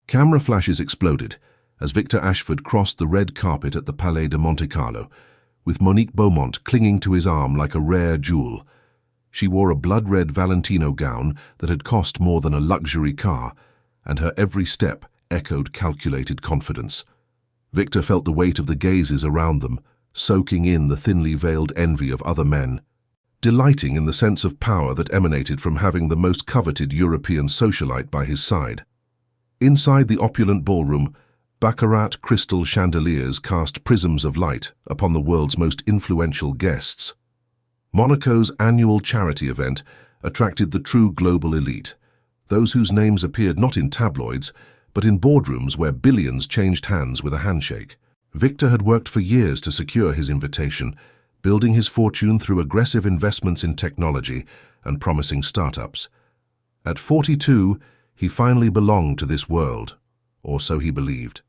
Camera flashes exploded as Victor Ashford crossed the red carpet at the Palais de Monte Carlo, with Monique Beaumont clinging to his arm like a rare jewel. She wore a blood-red Valentino gown that had cost more than a luxury car, and her every step echoed calculated confidence. Victor felt the weight of the gazes around them, soaking in the thinly veiled envy of other men, delighting in the sense of power that emanated from having the most coveted European socialite by his side. Inside the opulent ballroom, baccarat crystal chandeliers cast prisms of light upon the world's most influential guests. Monaco's annual charity event attracted the true global elite, those whose names appeared not in tabloids, but in boardrooms where billions changed hands with a handshake. Victor had worked for years to secure his invitation, building his fortune through aggressive investments in technology and promising startups. At 42, he finally belonged to this world, or so he believed.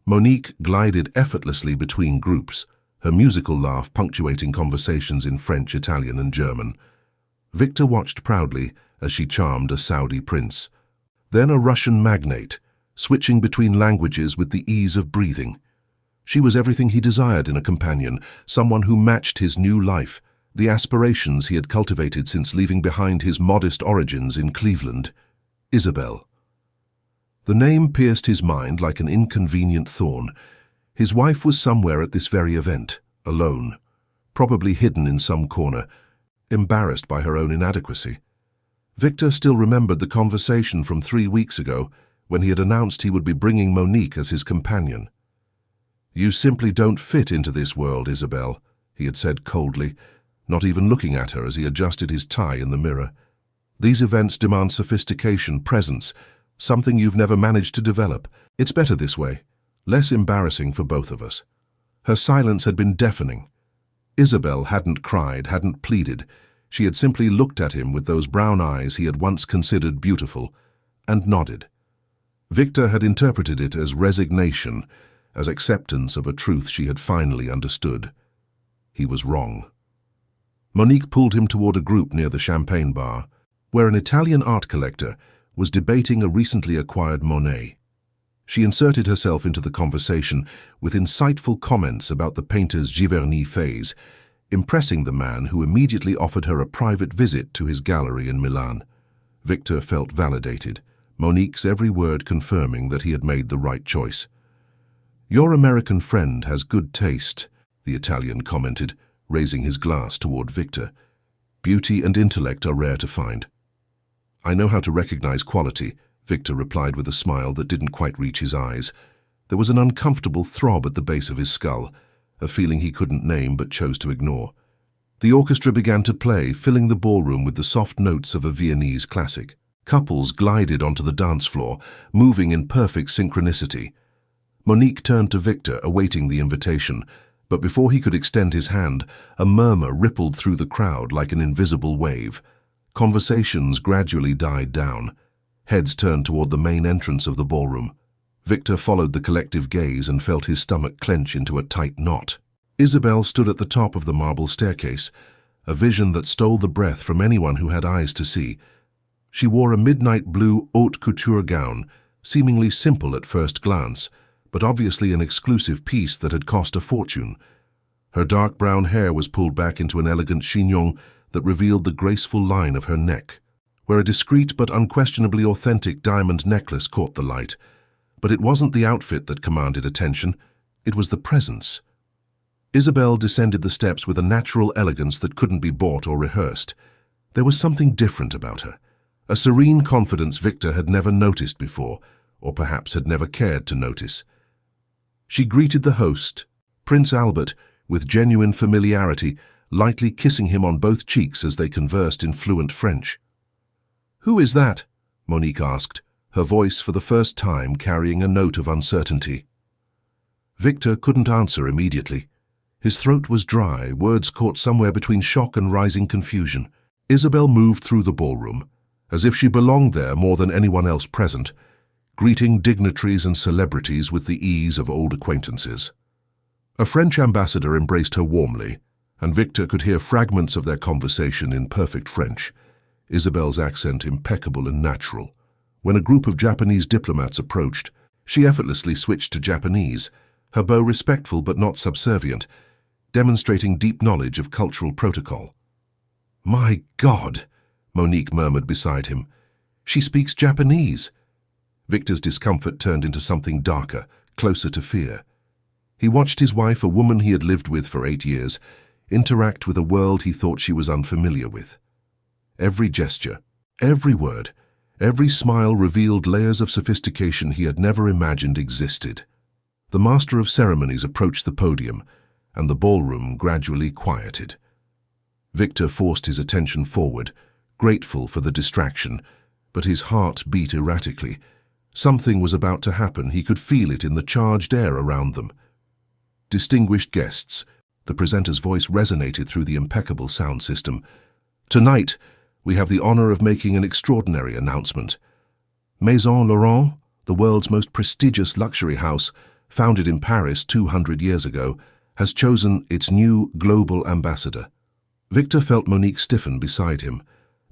Monique glided effortlessly between groups, her musical laugh punctuating conversations in French, Italian, and German. Victor watched proudly as she charmed a Saudi prince, then a Russian magnate, switching between languages with the ease of breathing. She was everything he desired in a companion, someone who matched his new life, the aspirations he had cultivated since leaving behind his modest origins in Cleveland. Isabelle. The name pierced his mind like an inconvenient thorn. His wife was somewhere at this very event, alone, probably hidden in some corner, embarrassed by her own inadequacy. Victor still remembered the conversation from 3 weeks ago when he had announced he would be bringing Monique as his companion. "You simply don't fit into this world, Isabelle," he had said coldly, not even looking at her as he adjusted his tie in the mirror. "These events demand sophistication, presence, something you've never managed to develop. It's better this way, less embarrassing for both of us." Her silence had been deafening. Isabelle hadn't cried, hadn't pleaded. She had simply looked at him with those brown eyes he had once considered beautiful, and nodded. Victor had interpreted it as resignation, as acceptance of a truth she had finally understood. He was wrong. Monique pulled him toward a group near the champagne bar, where an Italian art collector was debating a recently acquired Monet. She inserted herself into the conversation with insightful comments about the painter's Giverny phase, impressing the man who immediately offered her a private visit to his gallery in Milan. Victor felt validated, Monique's every word confirming that he had made the right choice. "Your American friend has good taste," the Italian commented, raising his glass toward Victor. "Beauty and intellect are rare to find." "I know how to recognize quality," Victor replied with a smile that didn't quite reach his eyes. There was an uncomfortable throb at the base of his skull, a feeling he couldn't name but chose to ignore. The orchestra began to play, filling the ballroom with the soft notes of a Viennese classic. Couples glided onto the dance floor, moving in perfect synchronicity. Monique turned to Victor, awaiting the invitation, but before he could extend his hand, a murmur rippled through the crowd like an invisible wave. Conversations gradually died down. Heads turned toward the main entrance of the ballroom. Victor followed the collective gaze and felt his stomach clench into a tight knot. Isabelle stood at the top of the marble staircase, a vision that stole the breath from anyone who had eyes to see. She wore a midnight blue haute couture gown, seemingly simple at first glance, but obviously an exclusive piece that had cost a fortune. Her dark brown hair was pulled back into an elegant chignon that revealed the graceful line of her neck, where a discreet but unquestionably authentic diamond necklace caught the light. But it wasn't the outfit that commanded attention, it was the presence. Isabelle descended the steps with a natural elegance that couldn't be bought or rehearsed. There was something different about her, a serene confidence Victor had never noticed before, or perhaps had never cared to notice. She greeted the host, Prince Albert, with genuine familiarity, lightly kissing him on both cheeks as they conversed in fluent French. "Who is that?" Monique asked, her voice for the first time carrying a note of uncertainty. Victor couldn't answer immediately. His throat was dry, words caught somewhere between shock and rising confusion. Isabelle moved through the ballroom, as if she belonged there more than anyone else present, greeting dignitaries and celebrities with the ease of old acquaintances. A French ambassador embraced her warmly, and Victor could hear fragments of their conversation in perfect French, Isabelle's accent impeccable and natural, When a group of Japanese diplomats approached, she effortlessly switched to Japanese, her bow respectful but not subservient, demonstrating deep knowledge of cultural protocol. "My God," Monique murmured beside him. "She speaks Japanese." Victor's discomfort turned into something darker, closer to fear. He watched his wife, a woman he had lived with for 8 years, interact with a world he thought she was unfamiliar with. Every gesture, every word, every smile revealed layers of sophistication he had never imagined existed. The master of ceremonies approached the podium, and the ballroom gradually quieted. Victor forced his attention forward, grateful for the distraction, but his heart beat erratically. Something was about to happen. He could feel it in the charged air around them. "Distinguished guests," the presenter's voice resonated through the impeccable sound system. "Tonight, we have the honor of making an extraordinary announcement. Maison Laurent, the world's most prestigious luxury house, founded in Paris 200 years ago, has chosen its new global ambassador." Victor felt Monique stiffen beside him.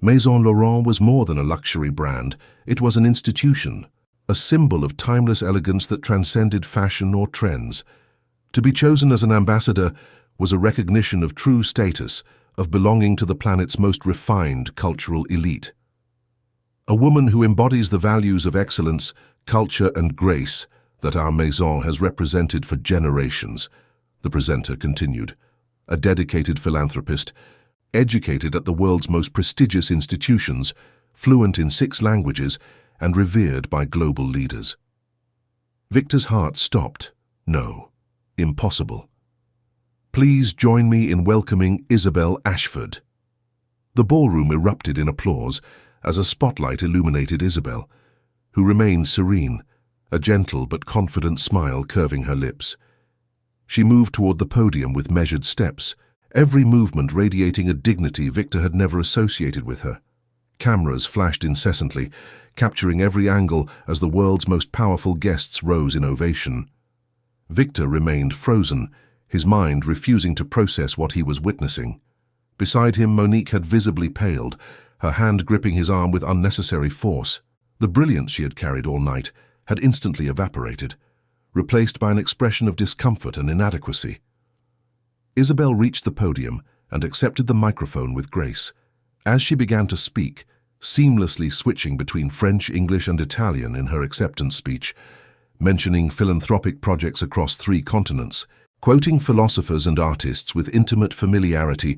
Maison Laurent was more than a luxury brand. It was an institution, a symbol of timeless elegance that transcended fashion or trends. To be chosen as an ambassador was a recognition of true status, of belonging to the planet's most refined cultural elite. "A woman who embodies the values of excellence, culture and grace that our maison has represented for generations," the presenter continued. "A dedicated philanthropist, educated at the world's most prestigious institutions, fluent in 6 languages, and revered by global leaders." Victor's heart stopped. No, impossible. "Please join me in welcoming Isabel Ashford." The ballroom erupted in applause as a spotlight illuminated Isabel, who remained serene, a gentle but confident smile curving her lips. She moved toward the podium with measured steps, every movement radiating a dignity Victor had never associated with her. Cameras flashed incessantly, capturing every angle as the world's most powerful guests rose in ovation. Victor remained frozen, his mind refusing to process what he was witnessing. Beside him, Monique had visibly paled, her hand gripping his arm with unnecessary force. The brilliance she had carried all night had instantly evaporated, replaced by an expression of discomfort and inadequacy. Isabel reached the podium and accepted the microphone with grace. As she began to speak, seamlessly switching between French, English, and Italian in her acceptance speech, mentioning philanthropic projects across 3 continents, quoting philosophers and artists with intimate familiarity,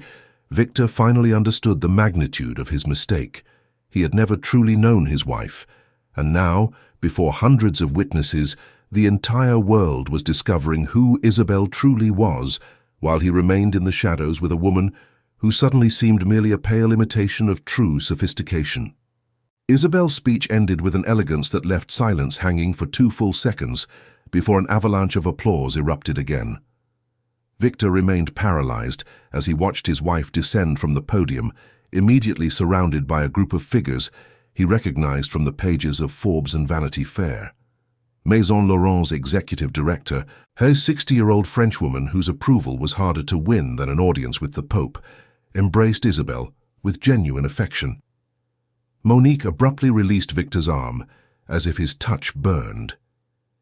Victor finally understood the magnitude of his mistake. He had never truly known his wife, and now, before hundreds of witnesses, the entire world was discovering who Isabel truly was, while he remained in the shadows with a woman who suddenly seemed merely a pale imitation of true sophistication. Isabel's speech ended with an elegance that left silence hanging for 2 full seconds before an avalanche of applause erupted again. Victor remained paralyzed as he watched his wife descend from the podium, immediately surrounded by a group of figures he recognized from the pages of Forbes and Vanity Fair. Maison Laurent's executive director, her 60-year-old Frenchwoman whose approval was harder to win than an audience with the Pope, embraced Isabel with genuine affection. Monique abruptly released Victor's arm, as if his touch burned.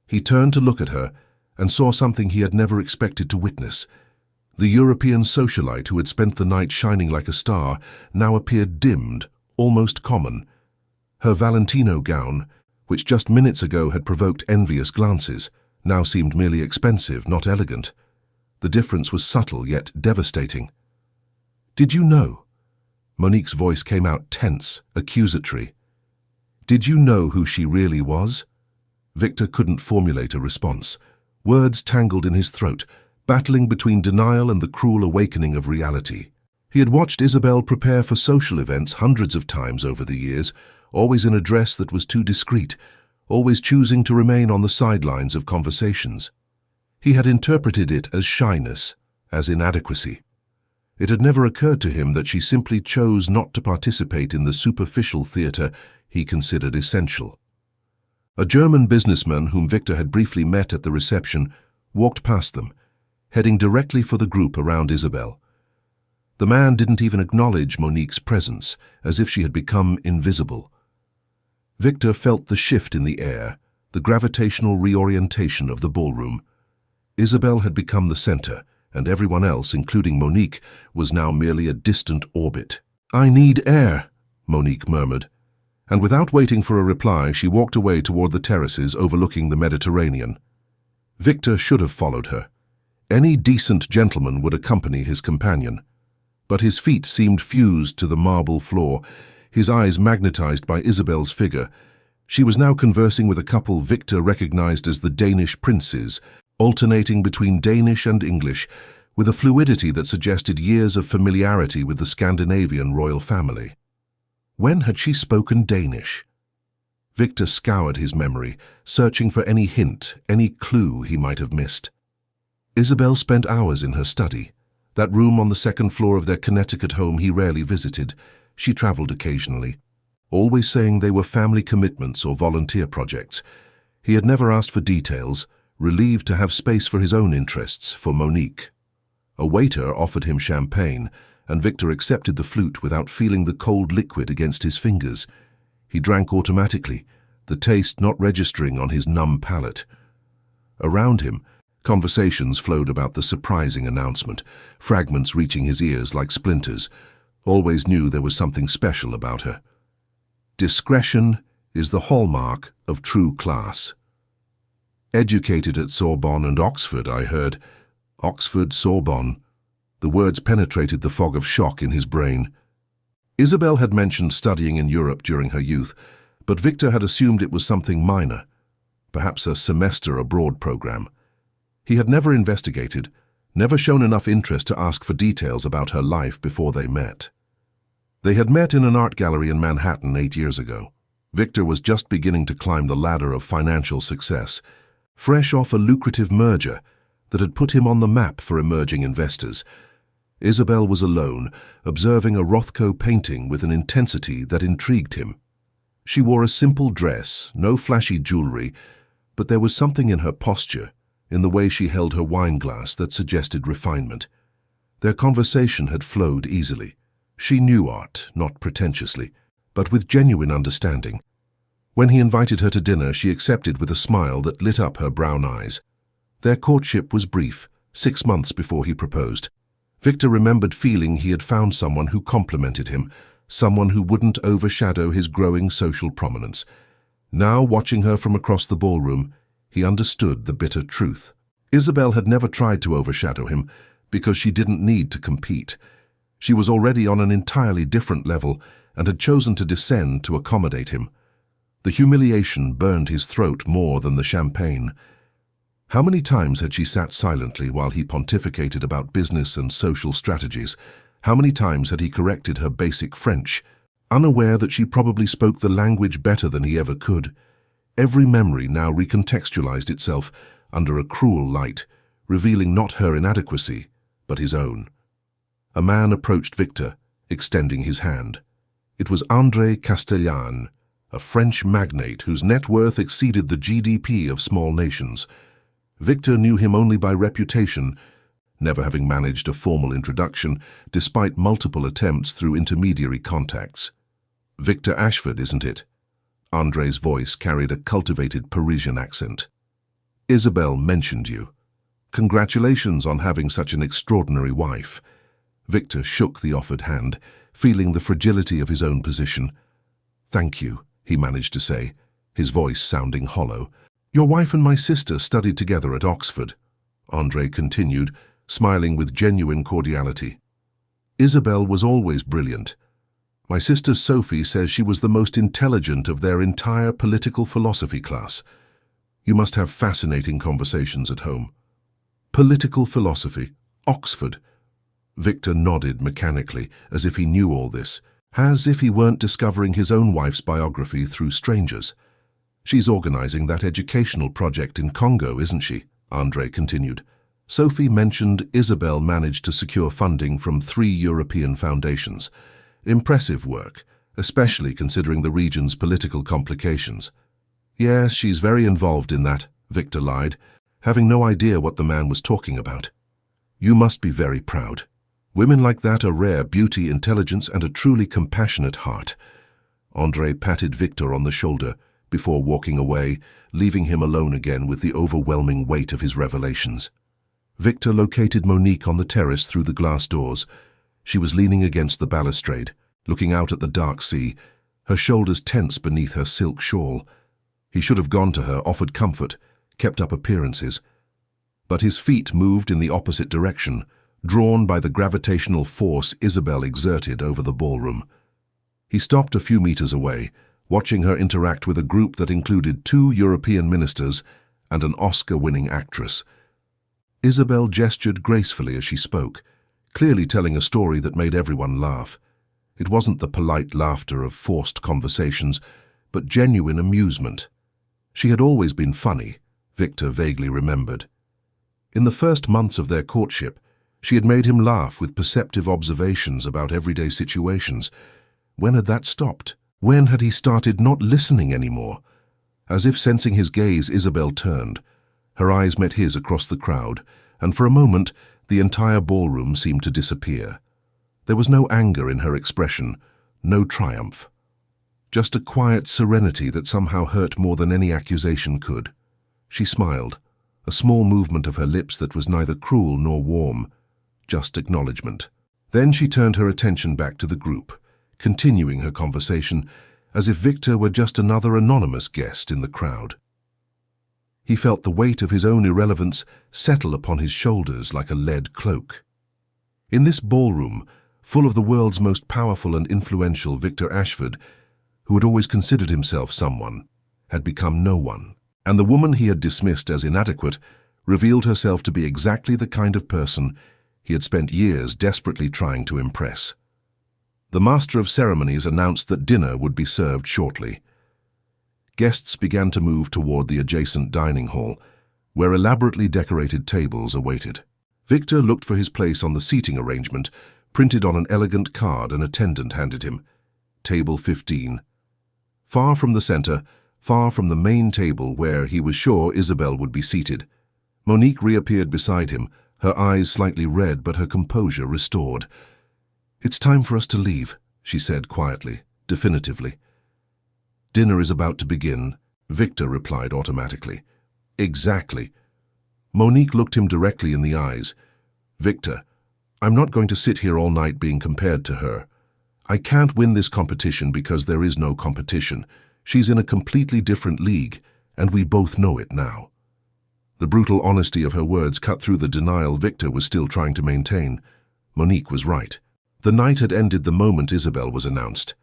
He turned to look at her and saw something he had never expected to witness. The European socialite who had spent the night shining like a star now appeared dimmed, almost common. Her Valentino gown, which just minutes ago had provoked envious glances, now seemed merely expensive, not elegant. The difference was subtle yet devastating. "Did you know?" Monique's voice came out tense, accusatory. "Did you know who she really was?" Victor couldn't formulate a response. Words tangled in his throat, battling between denial and the cruel awakening of reality. He had watched Isabel prepare for social events hundreds of times over the years, always in a dress that was too discreet, always choosing to remain on the sidelines of conversations. He had interpreted it as shyness, as inadequacy. It had never occurred to him that she simply chose not to participate in the superficial theater he considered essential. A German businessman whom Victor had briefly met at the reception walked past them, heading directly for the group around Isabel. The man didn't even acknowledge Monique's presence, as if she had become invisible. Victor felt the shift in the air, the gravitational reorientation of the ballroom. Isabel had become the center, and everyone else, including Monique, was now merely a distant orbit. "I need air," Monique murmured, and without waiting for a reply, she walked away toward the terraces overlooking the Mediterranean. Victor should have followed her. Any decent gentleman would accompany his companion. But his feet seemed fused to the marble floor, his eyes magnetized by Isabel's figure. She was now conversing with a couple Victor recognized as the Danish princes, alternating between Danish and English, with a fluidity that suggested years of familiarity with the Scandinavian royal family. When had she spoken Danish? Victor scoured his memory, searching for any hint, any clue he might have missed. Isabel spent hours in her study. That room on the second floor of their Connecticut home he rarely visited. She traveled occasionally, always saying they were family commitments or volunteer projects. He had never asked for details, relieved to have space for his own interests, for Monique. A waiter offered him champagne, and Victor accepted the flute without feeling the cold liquid against his fingers. He drank automatically, the taste not registering on his numb palate. Around him, conversations flowed about the surprising announcement, fragments reaching his ears like splinters. Always knew there was something special about her. Discretion is the hallmark of true class. Educated at Sorbonne and Oxford, I heard. Oxford, Sorbonne. The words penetrated the fog of shock in his brain. Isabel had mentioned studying in Europe during her youth, but Victor had assumed it was something minor, perhaps a semester abroad program. He had never investigated, never shown enough interest to ask for details about her life before they met. They had met in an art gallery in Manhattan 8 years ago. Victor was just beginning to climb the ladder of financial success, fresh off a lucrative merger that had put him on the map for emerging investors. Isabel was alone, observing a Rothko painting with an intensity that intrigued him. She wore a simple dress, no flashy jewelry, but there was something in her posture, in the way she held her wine glass, that suggested refinement. Their conversation had flowed easily. She knew art, not pretentiously, but with genuine understanding. When he invited her to dinner, she accepted with a smile that lit up her brown eyes. Their courtship was brief, 6 months before he proposed. Victor remembered feeling he had found someone who complemented him, someone who wouldn't overshadow his growing social prominence. Now, watching her from across the ballroom, he understood the bitter truth. Isabel had never tried to overshadow him because she didn't need to compete. She was already on an entirely different level and had chosen to descend to accommodate him. The humiliation burned his throat more than the champagne. How many times had she sat silently while he pontificated about business and social strategies? How many times had he corrected her basic French, unaware that she probably spoke the language better than he ever could? Every memory now recontextualized itself under a cruel light, revealing not her inadequacy, but his own. A man approached Victor, extending his hand. It was André Castellan, a French magnate whose net worth exceeded the GDP of small nations. Victor knew him only by reputation, never having managed a formal introduction, despite multiple attempts through intermediary contacts. "Victor Ashford, isn't it?" André's voice carried a cultivated Parisian accent. "Isabel mentioned you. Congratulations on having such an extraordinary wife." Victor shook the offered hand, feeling the fragility of his own position. "Thank you," he managed to say, his voice sounding hollow. "Your wife and my sister studied together at Oxford," André continued, smiling with genuine cordiality. "Isabel was always brilliant. My sister Sophie says she was the most intelligent of their entire political philosophy class. You must have fascinating conversations at home." Political philosophy, Oxford. Victor nodded mechanically, as if he knew all this, as if he weren't discovering his own wife's biography through strangers. "She's organizing that educational project in Congo, isn't she?" André continued. Sophie mentioned Isabel managed to secure funding from 3 European foundations. Impressive work, especially considering the region's political complications. "Yes, she's very involved in that," Victor lied, having no idea what the man was talking about. "You must be very proud. Women like that are rare: beauty, intelligence, and a truly compassionate heart." Andre patted Victor on the shoulder before walking away, leaving him alone again with the overwhelming weight of his revelations. Victor located Monique on the terrace through the glass doors. She was leaning against the balustrade, looking out at the dark sea, her shoulders tense beneath her silk shawl. He should have gone to her, offered comfort, kept up appearances. But his feet moved in the opposite direction, drawn by the gravitational force Isabel exerted over the ballroom. He stopped a few meters away, watching her interact with a group that included 2 European ministers and an Oscar-winning actress. Isabel gestured gracefully as she spoke, clearly telling a story that made everyone laugh. It wasn't the polite laughter of forced conversations, but genuine amusement. She had always been funny, Victor vaguely remembered. In the first months of their courtship, she had made him laugh with perceptive observations about everyday situations. When had that stopped? When had he started not listening anymore? As if sensing his gaze, Isabel turned. Her eyes met his across the crowd, and for a moment, the entire ballroom seemed to disappear. There was no anger in her expression, no triumph. Just a quiet serenity that somehow hurt more than any accusation could. She smiled, a small movement of her lips that was neither cruel nor warm, just acknowledgement. Then she turned her attention back to the group, continuing her conversation as if Victor were just another anonymous guest in the crowd. He felt the weight of his own irrelevance settle upon his shoulders like a lead cloak. In this ballroom, full of the world's most powerful and influential, Victor Ashford, who had always considered himself someone, had become no one, and the woman he had dismissed as inadequate revealed herself to be exactly the kind of person he had spent years desperately trying to impress. The master of ceremonies announced that dinner would be served shortly. Guests began to move toward the adjacent dining hall, where elaborately decorated tables awaited. Victor looked for his place on the seating arrangement, printed on an elegant card an attendant handed him. Table 15. Far from the center, far from the main table where he was sure Isabel would be seated. Monique reappeared beside him, her eyes slightly red but her composure restored. "It's time for us to leave," she said quietly, definitively. "Dinner is about to begin," Victor replied automatically. "Exactly." Monique looked him directly in the eyes. "Victor, I'm not going to sit here all night being compared to her. I can't win this competition because there is no competition. She's in a completely different league, and we both know it now." The brutal honesty of her words cut through the denial Victor was still trying to maintain. Monique was right. The night had ended the moment Isabel was announced.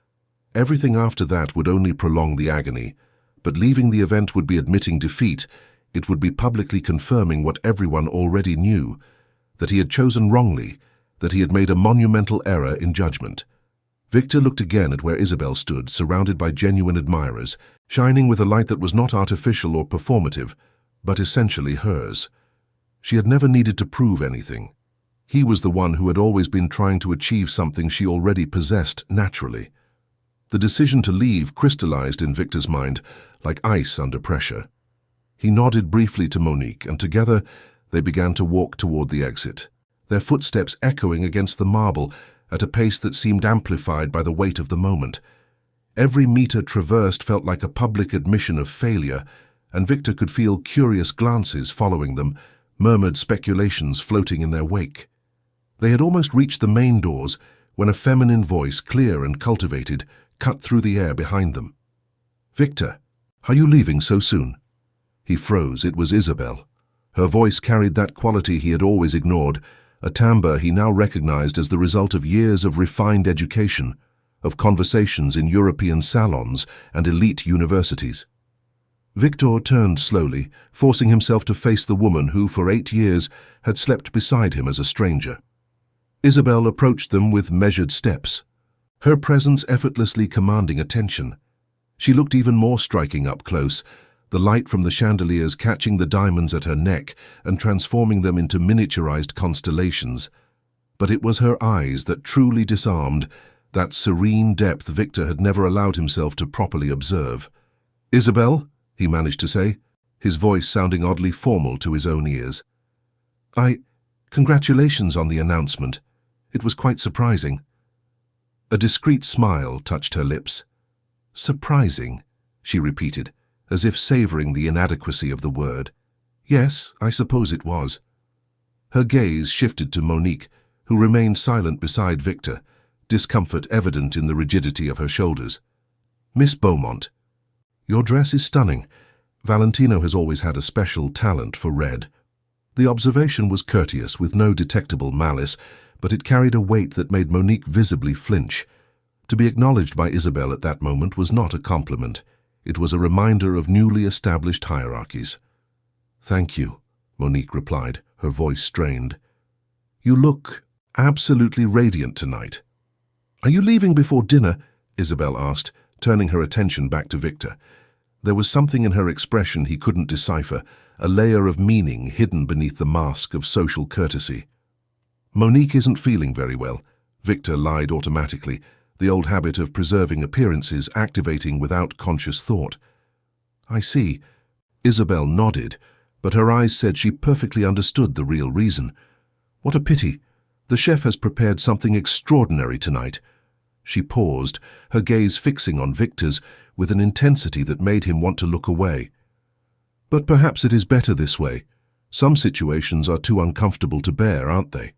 Everything after that would only prolong the agony, but leaving the event would be admitting defeat. It would be publicly confirming what everyone already knew, that he had chosen wrongly, that he had made a monumental error in judgment. Victor looked again at where Isabel stood, surrounded by genuine admirers, shining with a light that was not artificial or performative, but essentially hers. She had never needed to prove anything. He was the one who had always been trying to achieve something she already possessed naturally. The decision to leave crystallized in Victor's mind like ice under pressure. He nodded briefly to Monique, and together they began to walk toward the exit, their footsteps echoing against the marble at a pace that seemed amplified by the weight of the moment. Every meter traversed felt like a public admission of failure, and Victor could feel curious glances following them, murmured speculations floating in their wake. They had almost reached the main doors when a feminine voice, clear and cultivated, cut through the air behind them. "Victor, are you leaving so soon?" He froze. It was Isabel. Her voice carried that quality he had always ignored, a timbre he now recognized as the result of years of refined education, of conversations in European salons and elite universities. Victor turned slowly, forcing himself to face the woman who, for 8 years, had slept beside him as a stranger. Isabel approached them with measured steps, her presence effortlessly commanding attention. She looked even more striking up close, the light from the chandeliers catching the diamonds at her neck and transforming them into miniaturized constellations. But it was her eyes that truly disarmed, that serene depth Victor had never allowed himself to properly observe. "Isabel?" he managed to say, his voice sounding oddly formal to his own ears. Congratulations on the announcement. It was quite surprising." A discreet smile touched her lips. Surprising, she repeated, as if savoring the inadequacy of the word. Yes, I suppose it was. Her gaze shifted to Monique, who remained silent beside Victor, discomfort evident in the rigidity of her shoulders. Miss Beaumont, your dress is stunning. Valentino has always had a special talent for red. The observation was courteous, with no detectable malice, but it carried a weight that made Monique visibly flinch. To be acknowledged by Isabel at that moment was not a compliment. It was a reminder of newly established hierarchies. Thank you, Monique replied, her voice strained. You look absolutely radiant tonight. Are you leaving before dinner? Isabel asked, turning her attention back to Victor. There was something in her expression he couldn't decipher, a layer of meaning hidden beneath the mask of social courtesy. Monique isn't feeling very well, Victor lied automatically, the old habit of preserving appearances activating without conscious thought. I see. Isabel nodded, but her eyes said she perfectly understood the real reason. What a pity. The chef has prepared something extraordinary tonight. She paused, her gaze fixing on Victor's with an intensity that made him want to look away. But perhaps it is better this way. Some situations are too uncomfortable to bear, aren't they?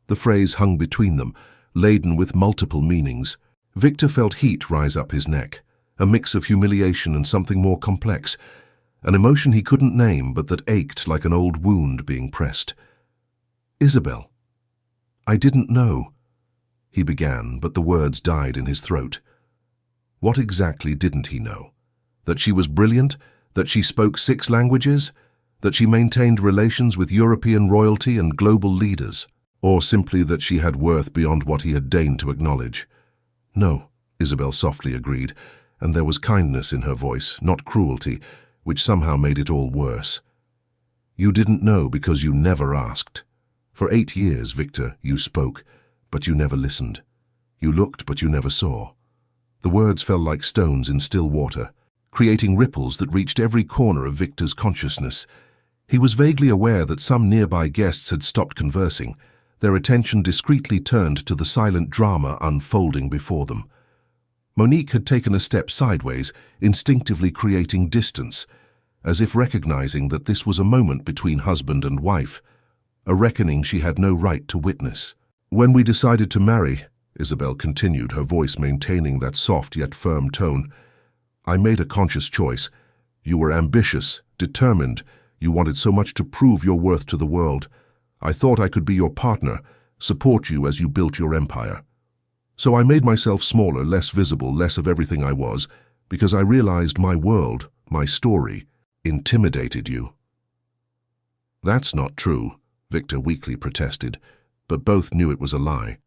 The phrase hung between them, laden with multiple meanings. Victor felt heat rise up his neck, a mix of humiliation and something more complex, an emotion he couldn't name but that ached like an old wound being pressed. Isabel. I didn't know. He began, but the words died in his throat. What exactly didn't he know? That she was brilliant? That she spoke 6 languages? That she maintained relations with European royalty and global leaders? Or simply that she had worth beyond what he had deigned to acknowledge? No, Isabel softly agreed, and there was kindness in her voice, not cruelty, which somehow made it all worse. You didn't know because you never asked. For 8 years, Victor, you spoke, but you never listened. You looked, but you never saw. The words fell like stones in still water, creating ripples that reached every corner of Victor's consciousness. He was vaguely aware that some nearby guests had stopped conversing, their attention discreetly turned to the silent drama unfolding before them. Monique had taken a step sideways, instinctively creating distance, as if recognizing that this was a moment between husband and wife, a reckoning she had no right to witness. When we decided to marry, Isabel continued, her voice maintaining that soft yet firm tone, I made a conscious choice. You were ambitious, determined. You wanted so much to prove your worth to the world. I thought I could be your partner, support you as you built your empire. So I made myself smaller, less visible, less of everything I was, because I realized my world, my story, intimidated you. That's not true, Victor weakly protested, but both knew it was a lie.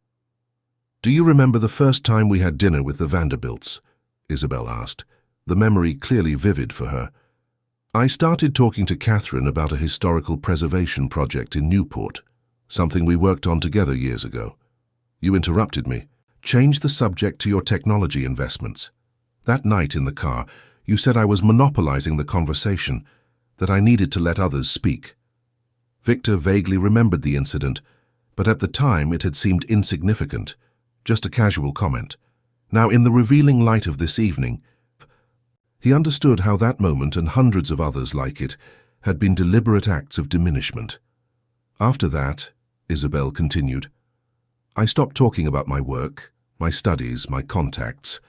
Do you remember the first time we had dinner with the Vanderbilts? Isabel asked, the memory clearly vivid for her. I started talking to Catherine about a historical preservation project in Newport, something we worked on together years ago. You interrupted me. Change the subject to your technology investments. That night in the car, you said I was monopolizing the conversation, that I needed to let others speak. Victor vaguely remembered the incident, but at the time it had seemed insignificant, just a casual comment. Now, in the revealing light of this evening, he understood how that moment and hundreds of others like it had been deliberate acts of diminishment. After that, Isabel continued, I stopped talking about my work, my studies, my contacts.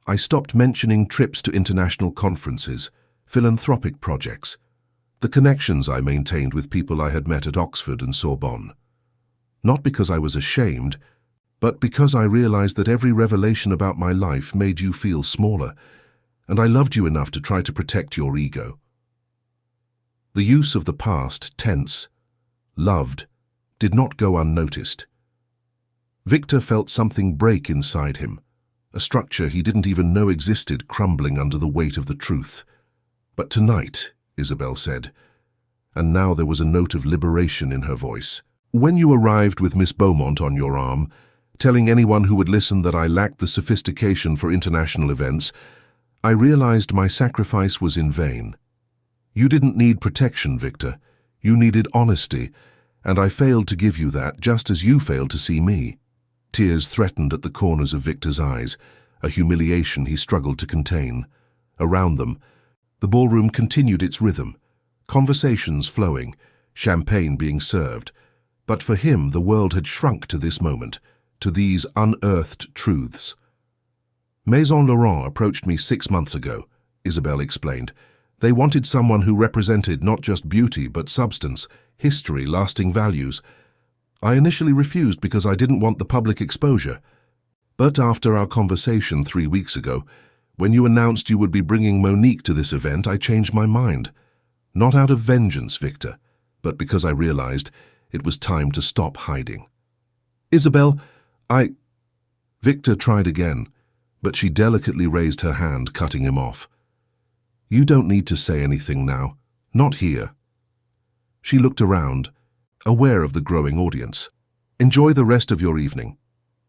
I stopped mentioning trips to international conferences, philanthropic projects, the connections I maintained with people I had met at Oxford and Sorbonne. Not because I was ashamed, but because I realized that every revelation about my life made you feel smaller, and I loved you enough to try to protect your ego. The use of the past tense, loved, did not go unnoticed. Victor felt something break inside him, a structure he didn't even know existed crumbling under the weight of the truth. But tonight, Isabel said, and now there was a note of liberation in her voice. When you arrived with Miss Beaumont on your arm, telling anyone who would listen that I lacked the sophistication for international events, I realized my sacrifice was in vain. You didn't need protection, Victor. You needed honesty, and I failed to give you that just as you failed to see me. Tears threatened at the corners of Victor's eyes, a humiliation he struggled to contain. Around them, the ballroom continued its rhythm, conversations flowing, champagne being served. But for him, the world had shrunk to this moment, to these unearthed truths. Maison Laurent approached me 6 months ago, Isabelle explained. They wanted someone who represented not just beauty but substance, history, lasting values. I initially refused because I didn't want the public exposure. But after our conversation 3 weeks ago, when you announced you would be bringing Monique to this event, I changed my mind. Not out of vengeance, Victor, but because I realized it was time to stop hiding. Isabelle, Victor tried again, but she delicately raised her hand, cutting him off. You don't need to say anything now. Not here. She looked around, aware of the growing audience. Enjoy the rest of your evening.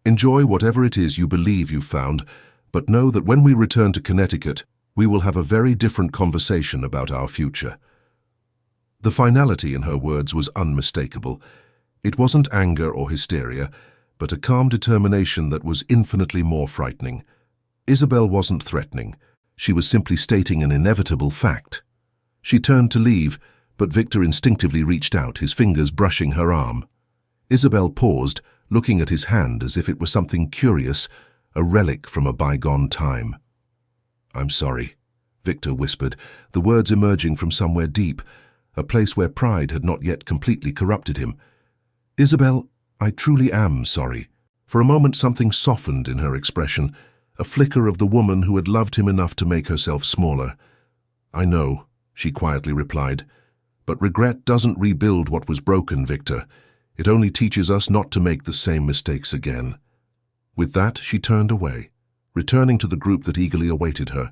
Enjoy whatever it is you believe you've found, but know that when we return to Connecticut, we will have a very different conversation about our future. The finality in her words was unmistakable. It wasn't anger or hysteria, but a calm determination that was infinitely more frightening. Isabelle wasn't threatening. She was simply stating an inevitable fact. She turned to leave, but Victor instinctively reached out, his fingers brushing her arm. Isabelle paused, looking at his hand as if it was something curious, a relic from a bygone time. I'm sorry, Victor whispered, the words emerging from somewhere deep, a place where pride had not yet completely corrupted him. Isabelle, I truly am sorry. For a moment something softened in her expression, a flicker of the woman who had loved him enough to make herself smaller. I know, she quietly replied, but regret doesn't rebuild what was broken, Victor. It only teaches us not to make the same mistakes again. With that, she turned away, returning to the group that eagerly awaited her,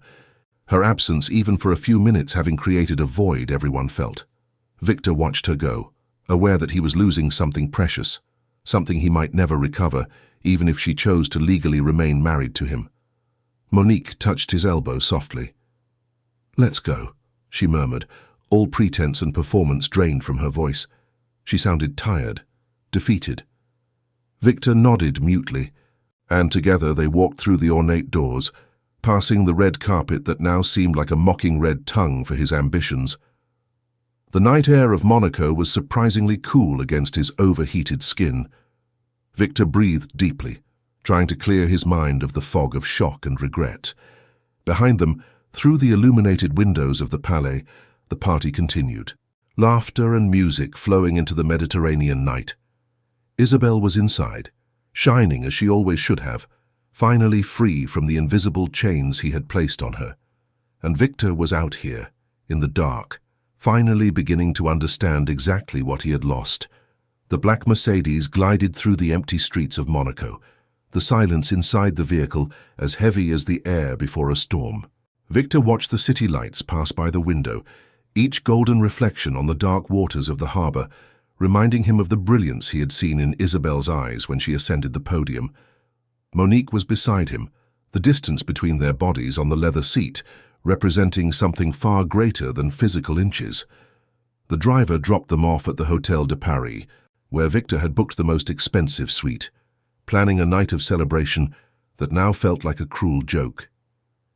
her absence even for a few minutes having created a void everyone felt. Victor watched her go, aware that he was losing something precious, something he might never recover, even if she chose to legally remain married to him. Monique touched his elbow softly. Let's go, she murmured, all pretense and performance drained from her voice. She sounded tired, defeated. Victor nodded mutely, and together they walked through the ornate doors, passing the red carpet that now seemed like a mocking red tongue for his ambitions. The night air of Monaco was surprisingly cool against his overheated skin. Victor breathed deeply, trying to clear his mind of the fog of shock and regret. Behind them, through the illuminated windows of the Palais, the party continued, laughter and music flowing into the Mediterranean night. Isabelle was inside, shining as she always should have, finally free from the invisible chains he had placed on her. And Victor was out here, in the dark, finally beginning to understand exactly what he had lost. The black Mercedes glided through the empty streets of Monaco, the silence inside the vehicle as heavy as the air before a storm. Victor watched the city lights pass by the window, each golden reflection on the dark waters of the harbor, reminding him of the brilliance he had seen in Isabelle's eyes when she ascended the podium. Monique was beside him, the distance between their bodies on the leather seat representing something far greater than physical inches. The driver dropped them off at the Hôtel de Paris, where Victor had booked the most expensive suite, planning a night of celebration that now felt like a cruel joke.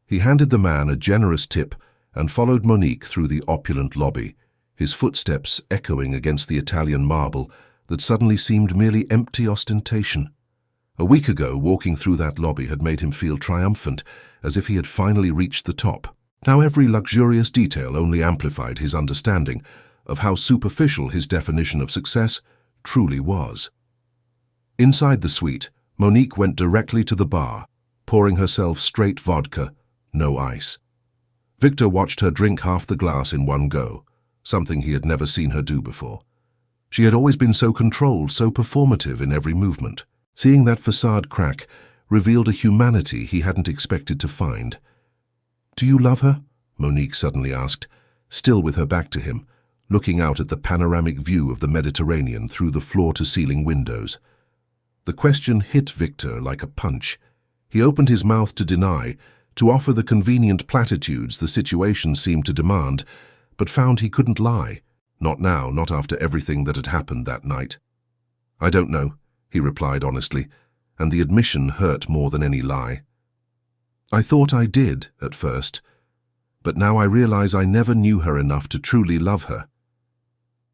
He handed the man a generous tip and followed Monique through the opulent lobby, his footsteps echoing against the Italian marble that suddenly seemed merely empty ostentation. A week ago, walking through that lobby had made him feel triumphant, as if he had finally reached the top. Now every luxurious detail only amplified his understanding of how superficial his definition of success truly was. Inside the suite, Monique went directly to the bar, pouring herself straight vodka, no ice. Victor watched her drink half the glass in one go, something he had never seen her do before. She had always been so controlled, so performative in every movement. Seeing that facade crack revealed a humanity he hadn't expected to find. "Do you love her?" Monique suddenly asked, still with her back to him, looking out at the panoramic view of the Mediterranean through the floor-to-ceiling windows. The question hit Victor like a punch. He opened his mouth to deny, to offer the convenient platitudes the situation seemed to demand, but found he couldn't lie. Not now, not after everything that had happened that night. "I don't know," he replied honestly, and the admission hurt more than any lie. I thought I did at first, but now I realize I never knew her enough to truly love her.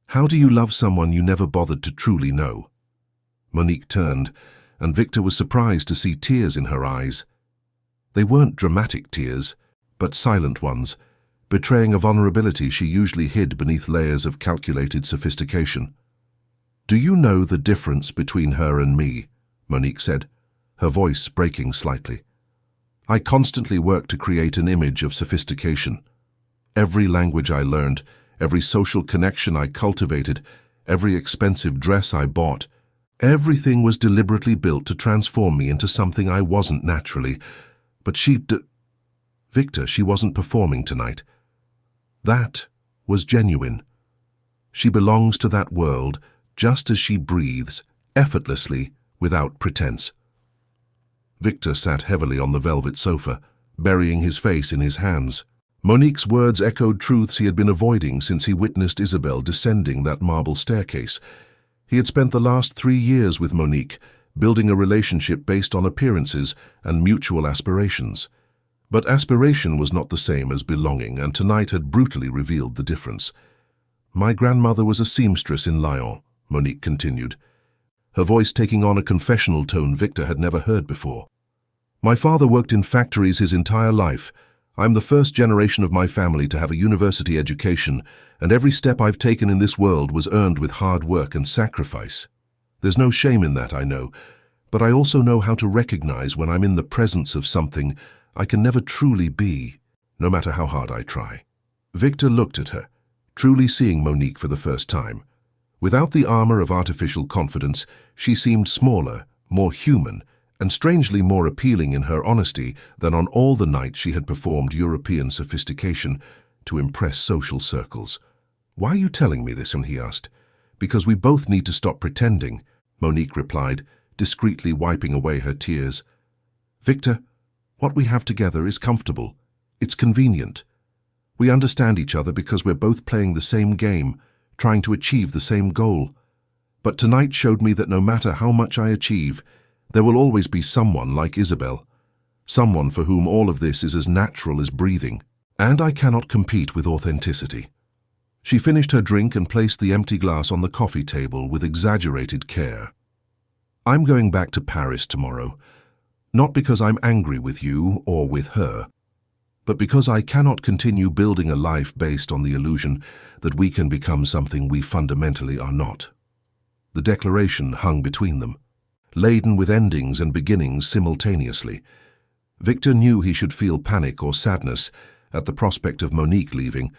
How do you love someone you never bothered to truly know? Monique turned, and Victor was surprised to see tears in her eyes. They weren't dramatic tears, but silent ones, betraying a vulnerability she usually hid beneath layers of calculated sophistication. "Do you know the difference between her and me?" Monique said, her voice breaking slightly. "I constantly work to create an image of sophistication. Every language I learned, every social connection I cultivated, every expensive dress I bought, everything was deliberately built to transform me into something I wasn't naturally. But Victor, she wasn't performing tonight. That was genuine. She belongs to that world just as she breathes, effortlessly, without pretense." Victor sat heavily on the velvet sofa, burying his face in his hands. Monique's words echoed truths he had been avoiding since he witnessed Isabel descending that marble staircase. He had spent the last 3 years with Monique, building a relationship based on appearances and mutual aspirations. But aspiration was not the same as belonging, and tonight had brutally revealed the difference. "My grandmother was a seamstress in Lyon," Monique continued, her voice taking on a confessional tone Victor had never heard before. "My father worked in factories his entire life. I'm the first generation of my family to have a university education, and every step I've taken in this world was earned with hard work and sacrifice. There's no shame in that, I know, but I also know how to recognize when I'm in the presence of something I can never truly be, no matter how hard I try." Victor looked at her, truly seeing Monique for the first time. Without the armor of artificial confidence, she seemed smaller, more human, and strangely more appealing in her honesty than on all the nights she had performed European sophistication to impress social circles. "Why are you telling me this?" he asked. "Because we both need to stop pretending," Monique replied, discreetly wiping away her tears. "Victor, what we have together is comfortable. It's convenient. We understand each other because we're both playing the same game, trying to achieve the same goal. But tonight showed me that no matter how much I achieve, there will always be someone like Isabel, someone for whom all of this is as natural as breathing, and I cannot compete with authenticity." She finished her drink and placed the empty glass on the coffee table with exaggerated care. "I'm going back to Paris tomorrow, not because I'm angry with you or with her, but because I cannot continue building a life based on the illusion that we can become something we fundamentally are not." The declaration hung between them, laden with endings and beginnings simultaneously. Victor knew he should feel panic or sadness at the prospect of Monique leaving,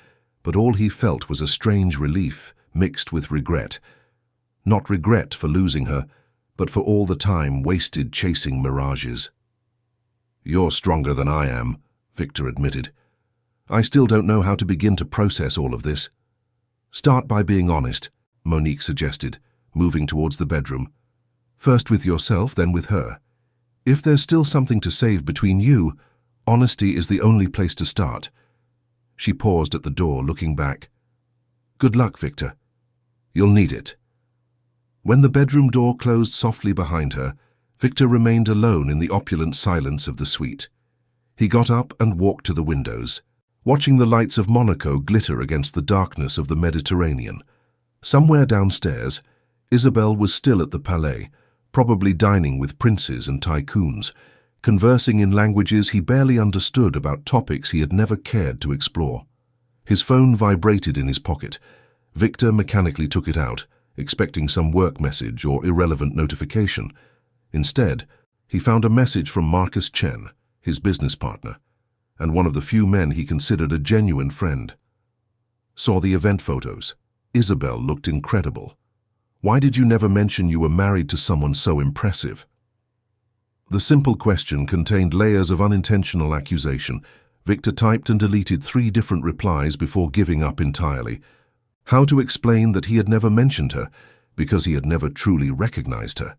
but all he felt was a strange relief mixed with regret. Not regret for losing her, but for all the time wasted chasing mirages. "You're stronger than I am," Victor admitted. "I still don't know how to begin to process all of this." "Start by being honest," Monique suggested, moving towards the bedroom. "First with yourself, then with her. If there's still something to save between you, honesty is the only place to start." She paused at the door, looking back. "Good luck, Victor. You'll need it." When the bedroom door closed softly behind her, Victor remained alone in the opulent silence of the suite. He got up and walked to the windows, watching the lights of Monaco glitter against the darkness of the Mediterranean. Somewhere downstairs, Isabel was still at the Palais, probably dining with princes and tycoons, conversing in languages he barely understood about topics he had never cared to explore. His phone vibrated in his pocket. Victor mechanically took it out, expecting some work message or irrelevant notification. Instead, he found a message from Marcus Chen, his business partner, and one of the few men he considered a genuine friend. Saw the event photos. Isabel looked incredible. Why did you never mention you were married to someone so impressive? The simple question contained layers of unintentional accusation. Victor typed and deleted 3 different replies before giving up entirely. How to explain that he had never mentioned her, because he had never truly recognized her?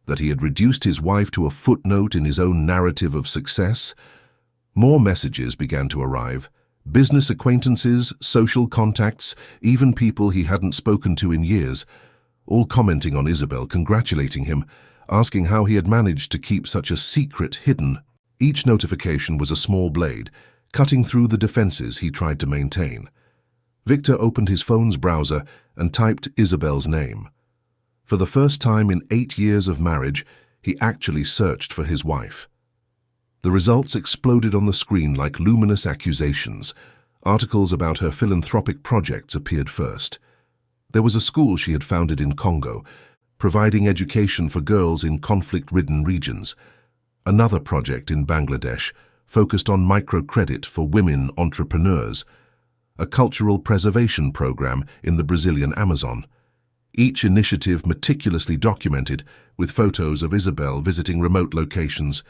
That he had reduced his wife to a footnote in his own narrative of success? More messages began to arrive. Business acquaintances, social contacts, even people he hadn't spoken to in years, all commenting on Isabel, congratulating him, asking how he had managed to keep such a secret hidden. Each notification was a small blade, cutting through the defenses he tried to maintain. Victor opened his phone's browser and typed Isabel's name. For the first time in 8 years of marriage, he actually searched for his wife. The results exploded on the screen like luminous accusations. Articles about her philanthropic projects appeared first. There was a school she had founded in Congo, providing education for girls in conflict-ridden regions. Another project in Bangladesh focused on microcredit for women entrepreneurs. A cultural preservation program in the Brazilian Amazon. Each initiative meticulously documented with photos of Isabel visiting remote locations,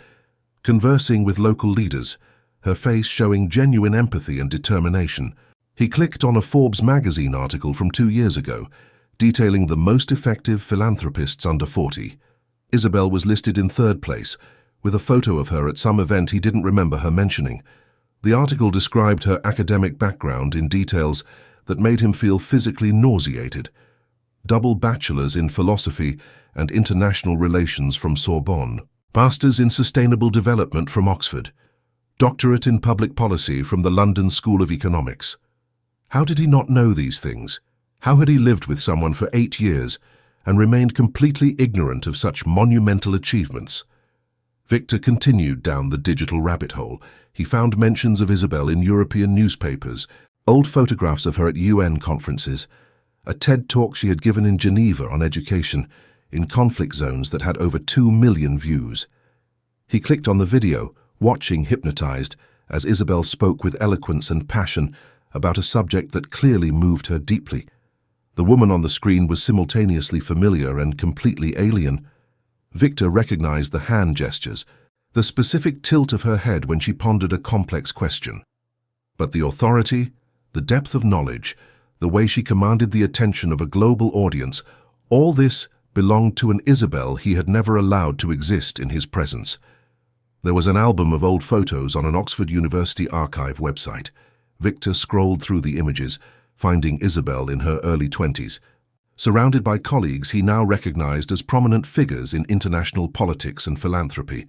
conversing with local leaders, her face showing genuine empathy and determination. He clicked on a Forbes magazine article from 2 years ago, detailing the most effective philanthropists under 40. Isabel was listed in 3rd place, with a photo of her at some event he didn't remember her mentioning. The article described her academic background in details that made him feel physically nauseated. Double bachelors in philosophy and international relations from Sorbonne. Masters in Sustainable Development from Oxford, Doctorate in Public Policy from the London School of Economics. How did he not know these things? How had he lived with someone for 8 years and remained completely ignorant of such monumental achievements? Victor continued down the digital rabbit hole. He found mentions of Isabel in European newspapers, old photographs of her at UN conferences, a TED talk she had given in Geneva on education, in conflict zones that had over 2 million views. He clicked on the video, watching hypnotized, as Isabel spoke with eloquence and passion about a subject that clearly moved her deeply. The woman on the screen was simultaneously familiar and completely alien. Victor recognized the hand gestures, the specific tilt of her head when she pondered a complex question. But the authority, the depth of knowledge, the way she commanded the attention of a global audience, all this belonged to an Isabel he had never allowed to exist in his presence. There was an album of old photos on an Oxford University archive website. Victor scrolled through the images, finding Isabel in her early 20s. Surrounded by colleagues he now recognized as prominent figures in international politics and philanthropy.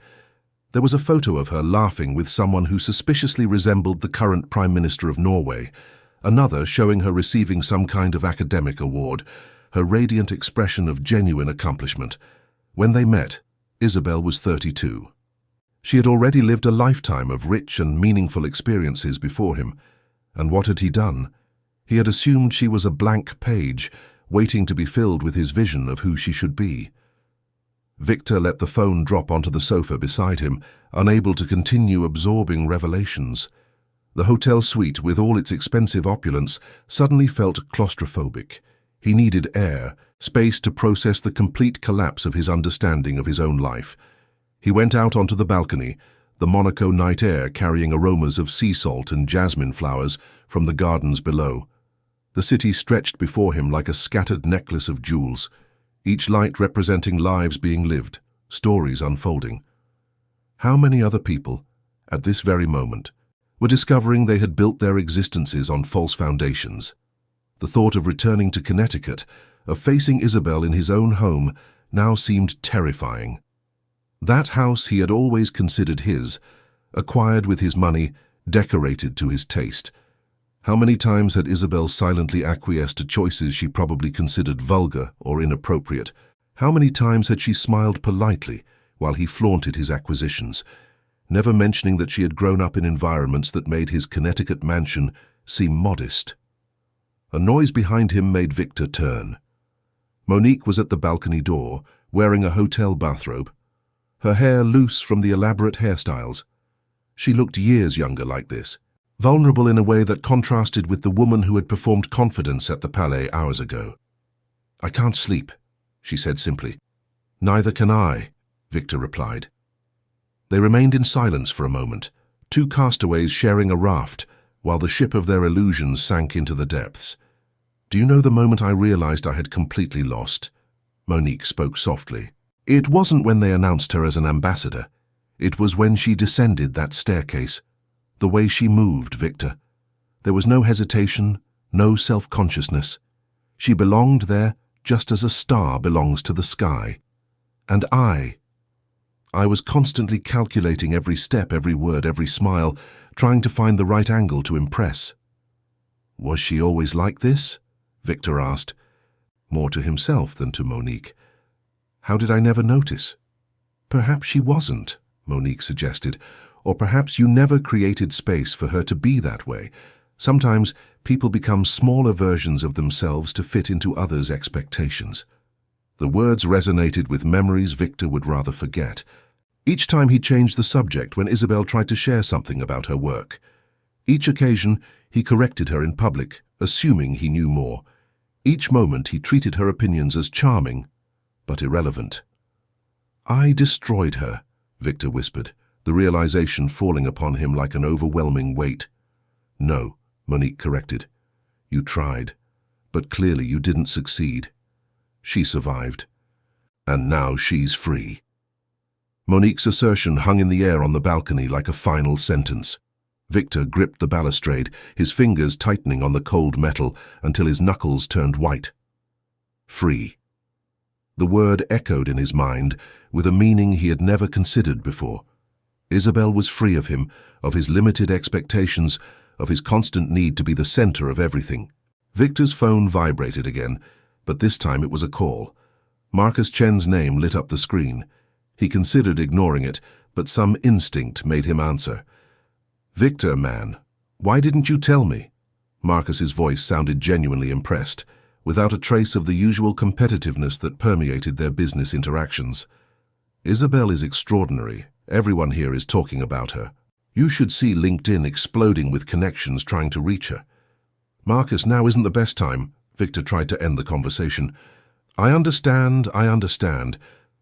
There was a photo of her laughing with someone who suspiciously resembled the current Prime Minister of Norway, another showing her receiving some kind of academic award, her radiant expression of genuine accomplishment. When they met, Isabel was 32. She had already lived a lifetime of rich and meaningful experiences before him. And what had he done? He had assumed she was a blank page, waiting to be filled with his vision of who she should be. Victor let the phone drop onto the sofa beside him, unable to continue absorbing revelations. The hotel suite, with all its expensive opulence, suddenly felt claustrophobic. He needed air, space to process the complete collapse of his understanding of his own life. He went out onto the balcony, the Monaco night air carrying aromas of sea salt and jasmine flowers from the gardens below. The city stretched before him like a scattered necklace of jewels, each light representing lives being lived, stories unfolding. How many other people, at this very moment, were discovering they had built their existences on false foundations? The thought of returning to Connecticut, of facing Isabel in his own home, now seemed terrifying. That house he had always considered his, acquired with his money, decorated to his taste. How many times had Isabel silently acquiesced to choices she probably considered vulgar or inappropriate? How many times had she smiled politely while he flaunted his acquisitions, never mentioning that she had grown up in environments that made his Connecticut mansion seem modest? A noise behind him made Victor turn. Monique was at the balcony door, wearing a hotel bathrobe, her hair loose from the elaborate hairstyles. She looked years younger like this, vulnerable in a way that contrasted with the woman who had performed confidence at the Palais hours ago. "I can't sleep," she said simply. "Neither can I," Victor replied. They remained in silence for a moment, 2 castaways sharing a raft, while the ship of their illusions sank into the depths. "Do you know the moment I realized I had completely lost?" Monique spoke softly. "It wasn't when they announced her as an ambassador. It was when she descended that staircase. The way she moved, Victor. There was no hesitation, no self-consciousness. She belonged there just as a star belongs to the sky. And I I was constantly calculating every step, every word, every smile, trying to find the right angle to impress. Was she always like this? Victor asked, more to himself than to Monique. How did I never notice? Perhaps she wasn't, Monique suggested, or perhaps you never created space for her to be that way. Sometimes people become smaller versions of themselves to fit into others' expectations. The words resonated with memories Victor would rather forget. Each time he changed the subject when Isabel tried to share something about her work. Each occasion, he corrected her in public, assuming he knew more. Each moment, he treated her opinions as charming, but irrelevant. I destroyed her, Victor whispered, the realization falling upon him like an overwhelming weight. No, Monique corrected. You tried, but clearly you didn't succeed. She survived. And now she's free. Monique's assertion hung in the air on the balcony like a final sentence. Victor gripped the balustrade, his fingers tightening on the cold metal until his knuckles turned white. Free. The word echoed in his mind with a meaning he had never considered before. Isabel was free of him, of his limited expectations, of his constant need to be the center of everything. Victor's phone vibrated again, but this time it was a call. Marcus Chen's name lit up the screen. He considered ignoring it, but some instinct made him answer. Victor, man, why didn't you tell me? Marcus's voice sounded genuinely impressed, without a trace of the usual competitiveness that permeated their business interactions. Isabel is extraordinary. Everyone here is talking about her. You should see LinkedIn exploding with connections trying to reach her. Marcus, now isn't the best time. Victor tried to end the conversation. I understand,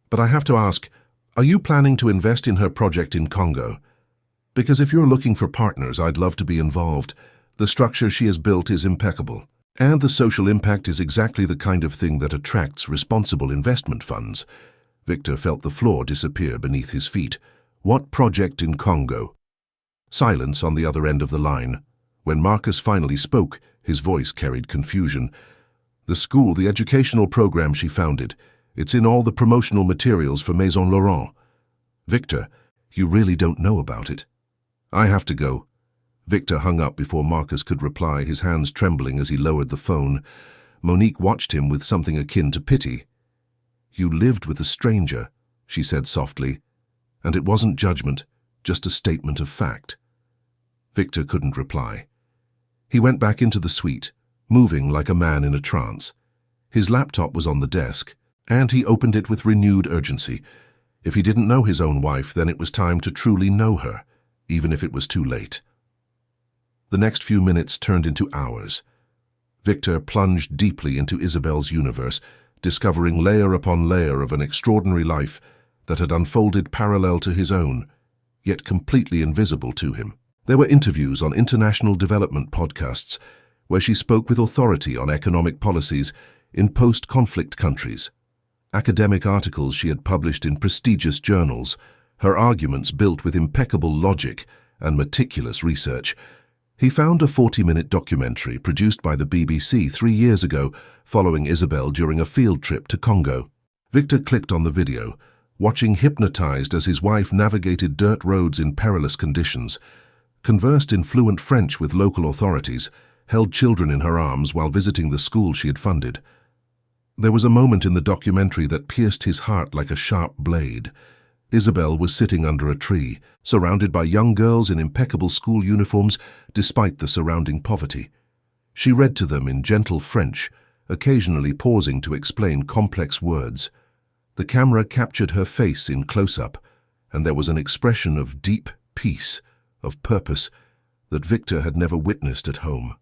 but I have to ask, are you planning to invest in her project in Congo? Because if you're looking for partners, I'd love to be involved. The structure she has built is impeccable, and the social impact is exactly the kind of thing that attracts responsible investment funds. Victor felt the floor disappear beneath his feet. What project in Congo? Silence on the other end of the line. When Marcus finally spoke, his voice carried confusion. The school, the educational program she founded. It's in all the promotional materials for Maison Laurent. Victor, you really don't know about it. I have to go. Victor hung up before Marcus could reply, his hands trembling as he lowered the phone. Monique watched him with something akin to pity. You lived with a stranger, she said softly, and it wasn't judgment, just a statement of fact. Victor couldn't reply. He went back into the suite, moving like a man in a trance. His laptop was on the desk, and he opened it with renewed urgency. If he didn't know his own wife, then it was time to truly know her, even if it was too late. The next few minutes turned into hours. Victor plunged deeply into Isabel's universe, discovering layer upon layer of an extraordinary life that had unfolded parallel to his own, yet completely invisible to him. There were interviews on international development podcasts where she spoke with authority on economic policies in post-conflict countries. Academic articles she had published in prestigious journals, her arguments built with impeccable logic and meticulous research. He found a 40-minute documentary produced by the BBC 3 years ago following Isabel during a field trip to Congo. Victor clicked on the video, watching hypnotized as his wife navigated dirt roads in perilous conditions, conversed in fluent French with local authorities, held children in her arms while visiting the school she had funded. There was a moment in the documentary that pierced his heart like a sharp blade. Isabel was sitting under a tree, surrounded by young girls in impeccable school uniforms despite the surrounding poverty. She read to them in gentle French, occasionally pausing to explain complex words. The camera captured her face in close-up, and there was an expression of deep peace, of purpose, that Victor had never witnessed at home.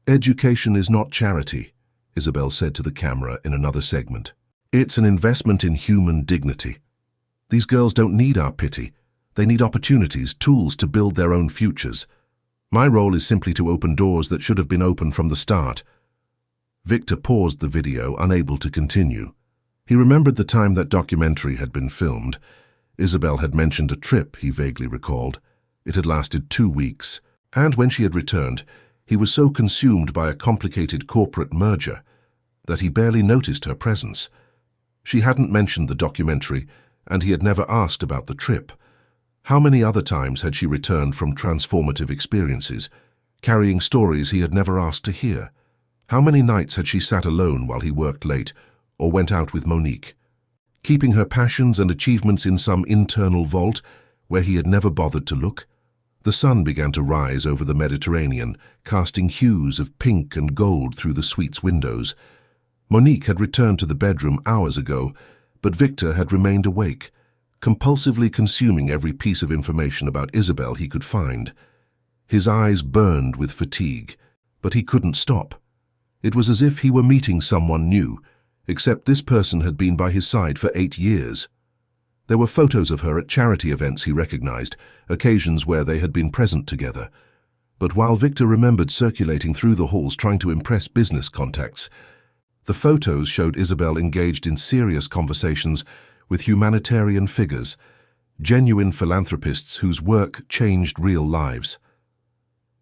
Education is not charity, Isabel said to the camera in another segment. It's an investment in human dignity. These girls don't need our pity. They need opportunities, tools to build their own futures. My role is simply to open doors that should have been open from the start. Victor paused the video, unable to continue. He remembered the time that documentary had been filmed. Isabel had mentioned a trip, he vaguely recalled. It had lasted 2 weeks, and when she had returned, he was so consumed by a complicated corporate merger that he barely noticed her presence. She hadn't mentioned the documentary, and he had never asked about the trip. How many other times had she returned from transformative experiences, carrying stories he had never asked to hear? How many nights had she sat alone while he worked late, or went out with Monique, keeping her passions and achievements in some internal vault where he had never bothered to look? The sun began to rise over the Mediterranean, casting hues of pink and gold through the suite's windows. Monique had returned to the bedroom hours ago, but Victor had remained awake, compulsively consuming every piece of information about Isabel he could find. His eyes burned with fatigue, but he couldn't stop. It was as if he were meeting someone new, except this person had been by his side for 8 years. There were photos of her at charity events he recognized, occasions where they had been present together. But while Victor remembered circulating through the halls trying to impress business contacts, the photos showed Isabel engaged in serious conversations with humanitarian figures, genuine philanthropists whose work changed real lives.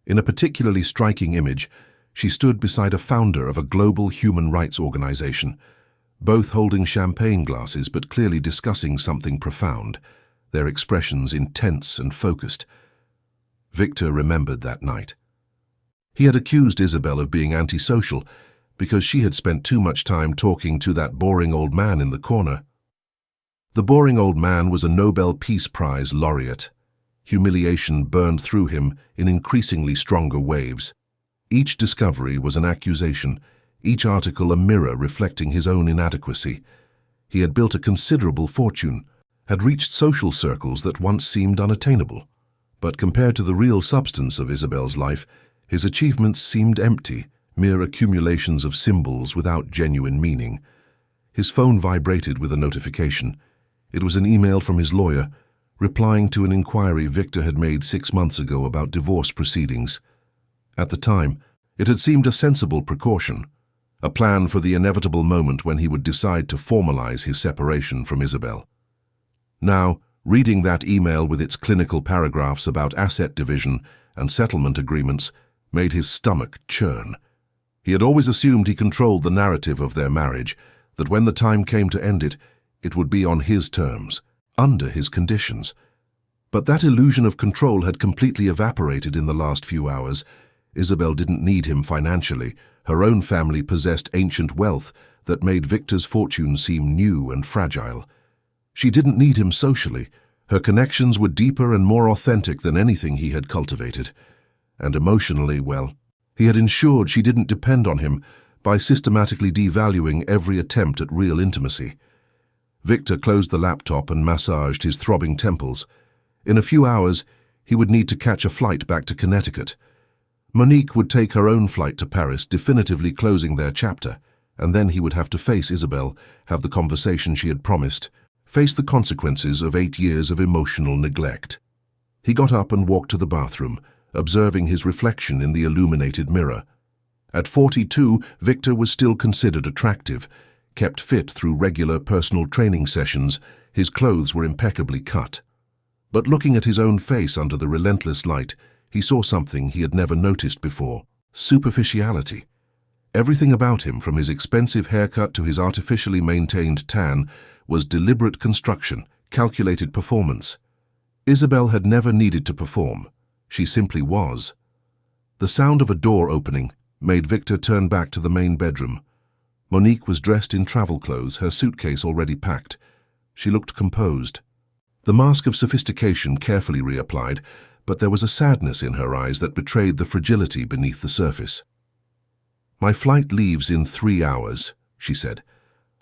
In a particularly striking image, she stood beside a founder of a global human rights organization, both holding champagne glasses but clearly discussing something profound, their expressions intense and focused. Victor remembered that night. He had accused Isabel of being antisocial because she had spent too much time talking to that boring old man in the corner. The boring old man was a Nobel Peace Prize laureate. Humiliation burned through him in increasingly stronger waves. Each discovery was an accusation, each article a mirror reflecting his own inadequacy. He had built a considerable fortune, had reached social circles that once seemed unattainable. But compared to the real substance of Isabel's life, his achievements seemed empty, mere accumulations of symbols without genuine meaning. His phone vibrated with a notification. It was an email from his lawyer, replying to an inquiry Victor had made 6 months ago about divorce proceedings. At the time, it had seemed a sensible precaution, a plan for the inevitable moment when he would decide to formalize his separation from Isabel. Now, reading that email with its clinical paragraphs about asset division and settlement agreements made his stomach churn. He had always assumed he controlled the narrative of their marriage, that when the time came to end it, it would be on his terms, under his conditions. But that illusion of control had completely evaporated in the last few hours. Isabel didn't need him financially. Her own family possessed ancient wealth that made Victor's fortune seem new and fragile. She didn't need him socially. Her connections were deeper and more authentic than anything he had cultivated. And emotionally, well, he had ensured she didn't depend on him by systematically devaluing every attempt at real intimacy. Victor closed the laptop and massaged his throbbing temples. In a few hours, he would need to catch a flight back to Connecticut. Monique would take her own flight to Paris, definitively closing their chapter, and then he would have to face Isabel, have the conversation she had promised, face the consequences of 8 years of emotional neglect. He got up and walked to the bathroom, observing his reflection in the illuminated mirror. At 42, Victor was still considered attractive, kept fit through regular personal training sessions. His clothes were impeccably cut. But looking at his own face under the relentless light, he saw something he had never noticed before: superficiality. Everything about him, from his expensive haircut to his artificially maintained tan, was deliberate construction, calculated performance. Isabel had never needed to perform. She simply was. The sound of a door opening made Victor turn back to the main bedroom. Monique was dressed in travel clothes, her suitcase already packed. She looked composed. The mask of sophistication carefully reapplied, but there was a sadness in her eyes that betrayed the fragility beneath the surface. "My flight leaves in 3 hours," she said.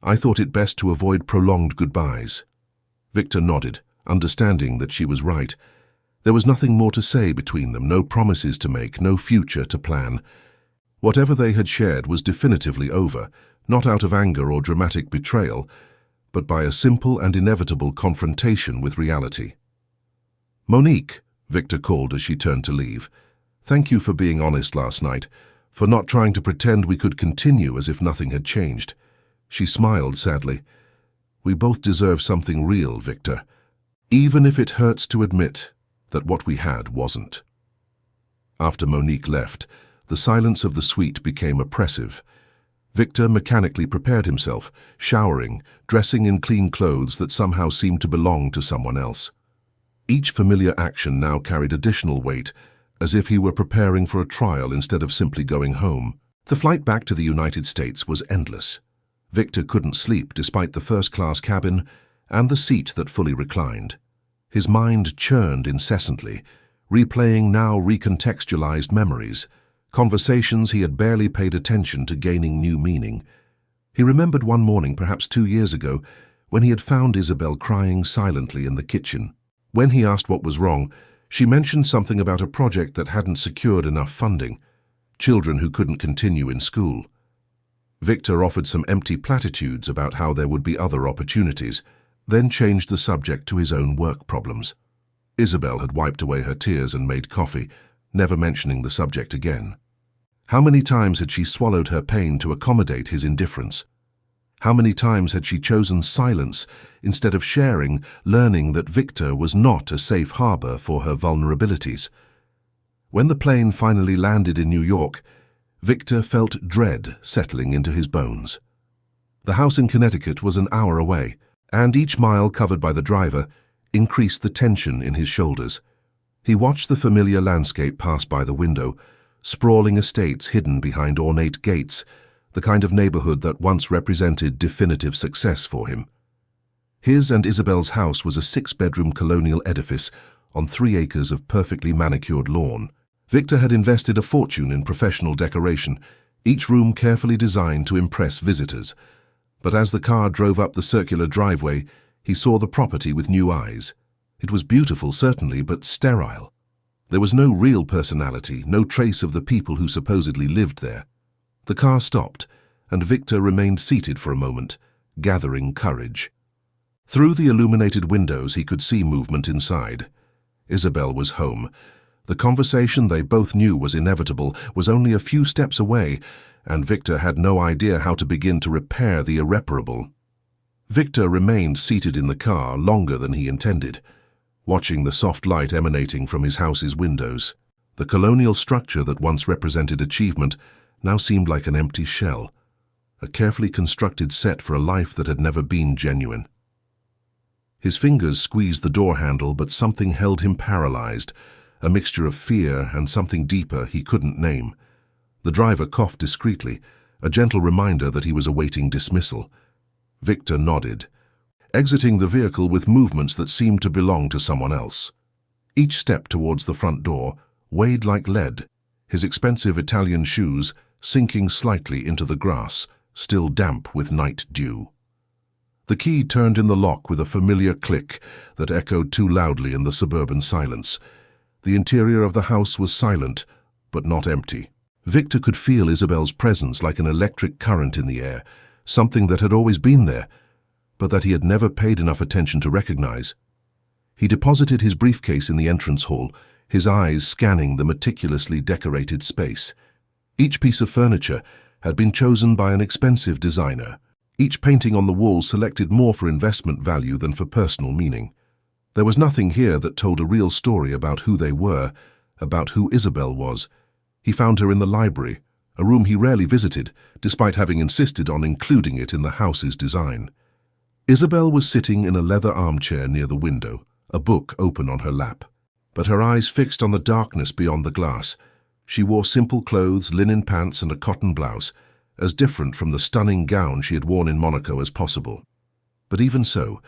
"I thought it best to avoid prolonged goodbyes." Victor nodded, understanding that she was right. There was nothing more to say between them, no promises to make, no future to plan. Whatever they had shared was definitively over, not out of anger or dramatic betrayal, but by a simple and inevitable confrontation with reality. "Monique," Victor called as she turned to leave. "Thank you for being honest last night, for not trying to pretend we could continue as if nothing had changed." She smiled sadly. "We both deserve something real, Victor, even if it hurts to admit that what we had wasn't." After Monique left, the silence of the suite became oppressive. Victor mechanically prepared himself, showering, dressing in clean clothes that somehow seemed to belong to someone else. Each familiar action now carried additional weight, as if he were preparing for a trial instead of simply going home. The flight back to the United States was endless. Victor couldn't sleep despite the first-class cabin and the seat that fully reclined. His mind churned incessantly, replaying now recontextualized memories, conversations he had barely paid attention to gaining new meaning. He remembered one morning, perhaps 2 years ago, when he had found Isabel crying silently in the kitchen. When he asked what was wrong, she mentioned something about a project that hadn't secured enough funding, children who couldn't continue in school. Victor offered some empty platitudes about how there would be other opportunities, then changed the subject to his own work problems. Isabel had wiped away her tears and made coffee, never mentioning the subject again. How many times had she swallowed her pain to accommodate his indifference? How many times had she chosen silence instead of sharing, learning that Victor was not a safe harbor for her vulnerabilities? When the plane finally landed in New York, Victor felt dread settling into his bones. The house in Connecticut was an hour away, and each mile covered by the driver increased the tension in his shoulders. He watched the familiar landscape pass by the window, sprawling estates hidden behind ornate gates, the kind of neighborhood that once represented definitive success for him. His and Isabel's house was a 6-bedroom colonial edifice on 3 acres of perfectly manicured lawn. Victor had invested a fortune in professional decoration, each room carefully designed to impress visitors. But as the car drove up the circular driveway, he saw the property with new eyes. It was beautiful, certainly, but sterile. There was no real personality, no trace of the people who supposedly lived there. The car stopped, and Victor remained seated for a moment, gathering courage. Through the illuminated windows he could see movement inside. Isabel was home. The conversation they both knew was inevitable was only a few steps away, and Victor had no idea how to begin to repair the irreparable. Victor remained seated in the car longer than he intended, watching the soft light emanating from his house's windows. The colonial structure that once represented achievement now seemed like an empty shell, a carefully constructed set for a life that had never been genuine. His fingers squeezed the door handle, but something held him paralyzed, a mixture of fear and something deeper he couldn't name. The driver coughed discreetly, a gentle reminder that he was awaiting dismissal. Victor nodded, exiting the vehicle with movements that seemed to belong to someone else. Each step towards the front door weighed like lead, his expensive Italian shoes sinking slightly into the grass, still damp with night dew. The key turned in the lock with a familiar click that echoed too loudly in the suburban silence. The interior of the house was silent, but not empty. Victor could feel Isabel's presence like an electric current in the air, something that had always been there, but that he had never paid enough attention to recognize. He deposited his briefcase in the entrance hall, his eyes scanning the meticulously decorated space. Each piece of furniture had been chosen by an expensive designer. Each painting on the wall selected more for investment value than for personal meaning. There was nothing here that told a real story about who they were, about who Isabel was. He found her in the library, a room he rarely visited, despite having insisted on including it in the house's design. Isabel was sitting in a leather armchair near the window, a book open on her lap, but her eyes fixed on the darkness beyond the glass. She wore simple clothes, linen pants and a cotton blouse, as different from the stunning gown she had worn in Monaco as possible. But even so,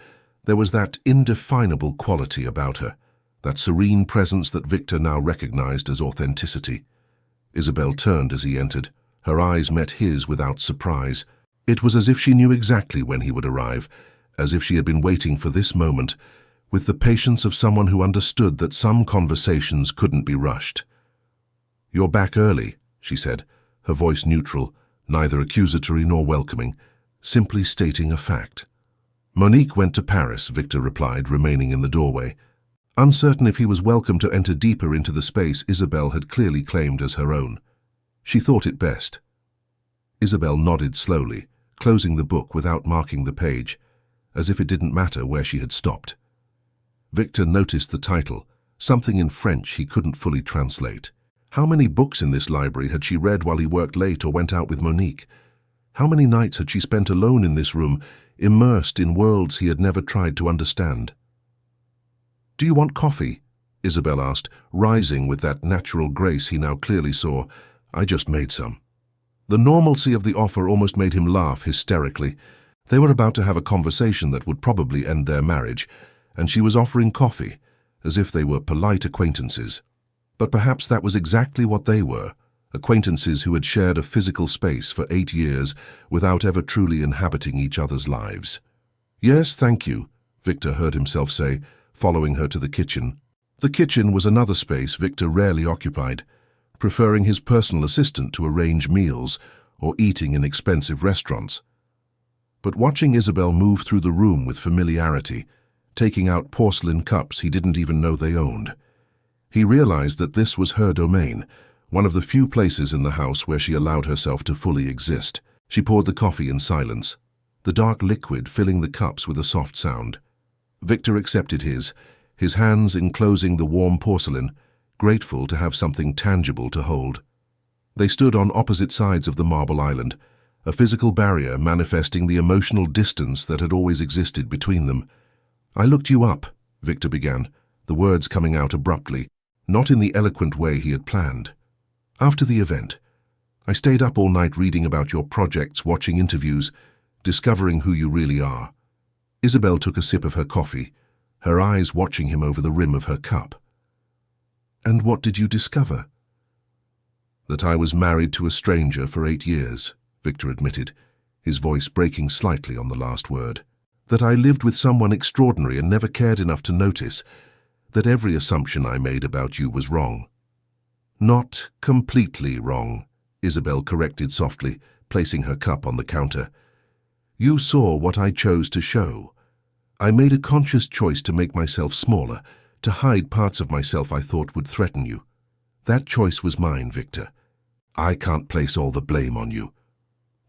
there was that indefinable quality about her, that serene presence that Victor now recognized as authenticity. Isabel turned as he entered. Her eyes met his without surprise. It was as if she knew exactly when he would arrive, as if she had been waiting for this moment, with the patience of someone who understood that some conversations couldn't be rushed. "You're back early," she said, her voice neutral, neither accusatory nor welcoming, simply stating a fact. "Monique went to Paris," Victor replied, remaining in the doorway. Uncertain if he was welcome to enter deeper into the space Isabel had clearly claimed as her own. She thought it best. Isabel nodded slowly, closing the book without marking the page, as if it didn't matter where she had stopped. Victor noticed the title, something in French he couldn't fully translate. How many books in this library had she read while he worked late or went out with Monique? How many nights had she spent alone in this room, immersed in worlds he had never tried to understand? "Do you want coffee?" Isabel asked, rising with that natural grace he now clearly saw. "I just made some." The normalcy of the offer almost made him laugh hysterically. They were about to have a conversation that would probably end their marriage, and she was offering coffee, as if they were polite acquaintances. But perhaps that was exactly what they were, acquaintances who had shared a physical space for 8 years without ever truly inhabiting each other's lives. "Yes, thank you," Victor heard himself say, following her to the kitchen. The kitchen was another space Victor rarely occupied, preferring his personal assistant to arrange meals or eating in expensive restaurants. But watching Isabel move through the room with familiarity, taking out porcelain cups he didn't even know they owned, he realized that this was her domain, one of the few places in the house where she allowed herself to fully exist. She poured the coffee in silence, the dark liquid filling the cups with a soft sound. Victor accepted his hands enclosing the warm porcelain, grateful to have something tangible to hold. They stood on opposite sides of the marble island, a physical barrier manifesting the emotional distance that had always existed between them. "I looked you up," Victor began, the words coming out abruptly, not in the eloquent way he had planned. "After the event, I stayed up all night reading about your projects, watching interviews, discovering who you really are." Isabel took a sip of her coffee, her eyes watching him over the rim of her cup. "And what did you discover?" "That I was married to a stranger for 8 years, Victor admitted, his voice breaking slightly on the last word. "That I lived with someone extraordinary and never cared enough to notice. That every assumption I made about you was wrong." "Not completely wrong," Isabel corrected softly, placing her cup on the counter. "You saw what I chose to show. I made a conscious choice to make myself smaller, to hide parts of myself I thought would threaten you. That choice was mine, Victor. I can't place all the blame on you."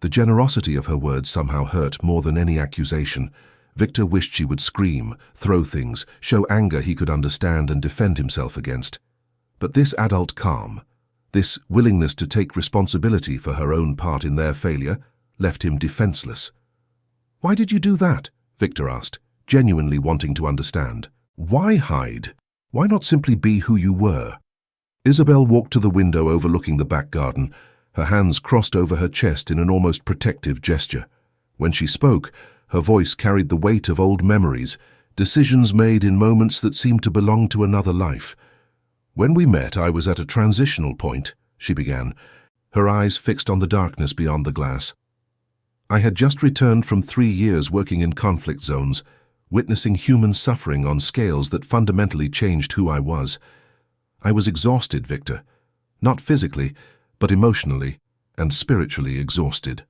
The generosity of her words somehow hurt more than any accusation. Victor wished she would scream, throw things, show anger he could understand and defend himself against. But this adult calm, this willingness to take responsibility for her own part in their failure, left him defenseless. "Why did you do that?" Victor asked, genuinely wanting to understand. "Why hide? Why not simply be who you were?" Isabel walked to the window overlooking the back garden, her hands crossed over her chest in an almost protective gesture. When she spoke, her voice carried the weight of old memories, decisions made in moments that seemed to belong to another life. "When we met, I was at a transitional point," she began, her eyes fixed on the darkness beyond the glass. "I had just returned from 3 years working in conflict zones, witnessing human suffering on scales that fundamentally changed who I was. I was exhausted, Victor. Not physically, but emotionally and spiritually exhausted."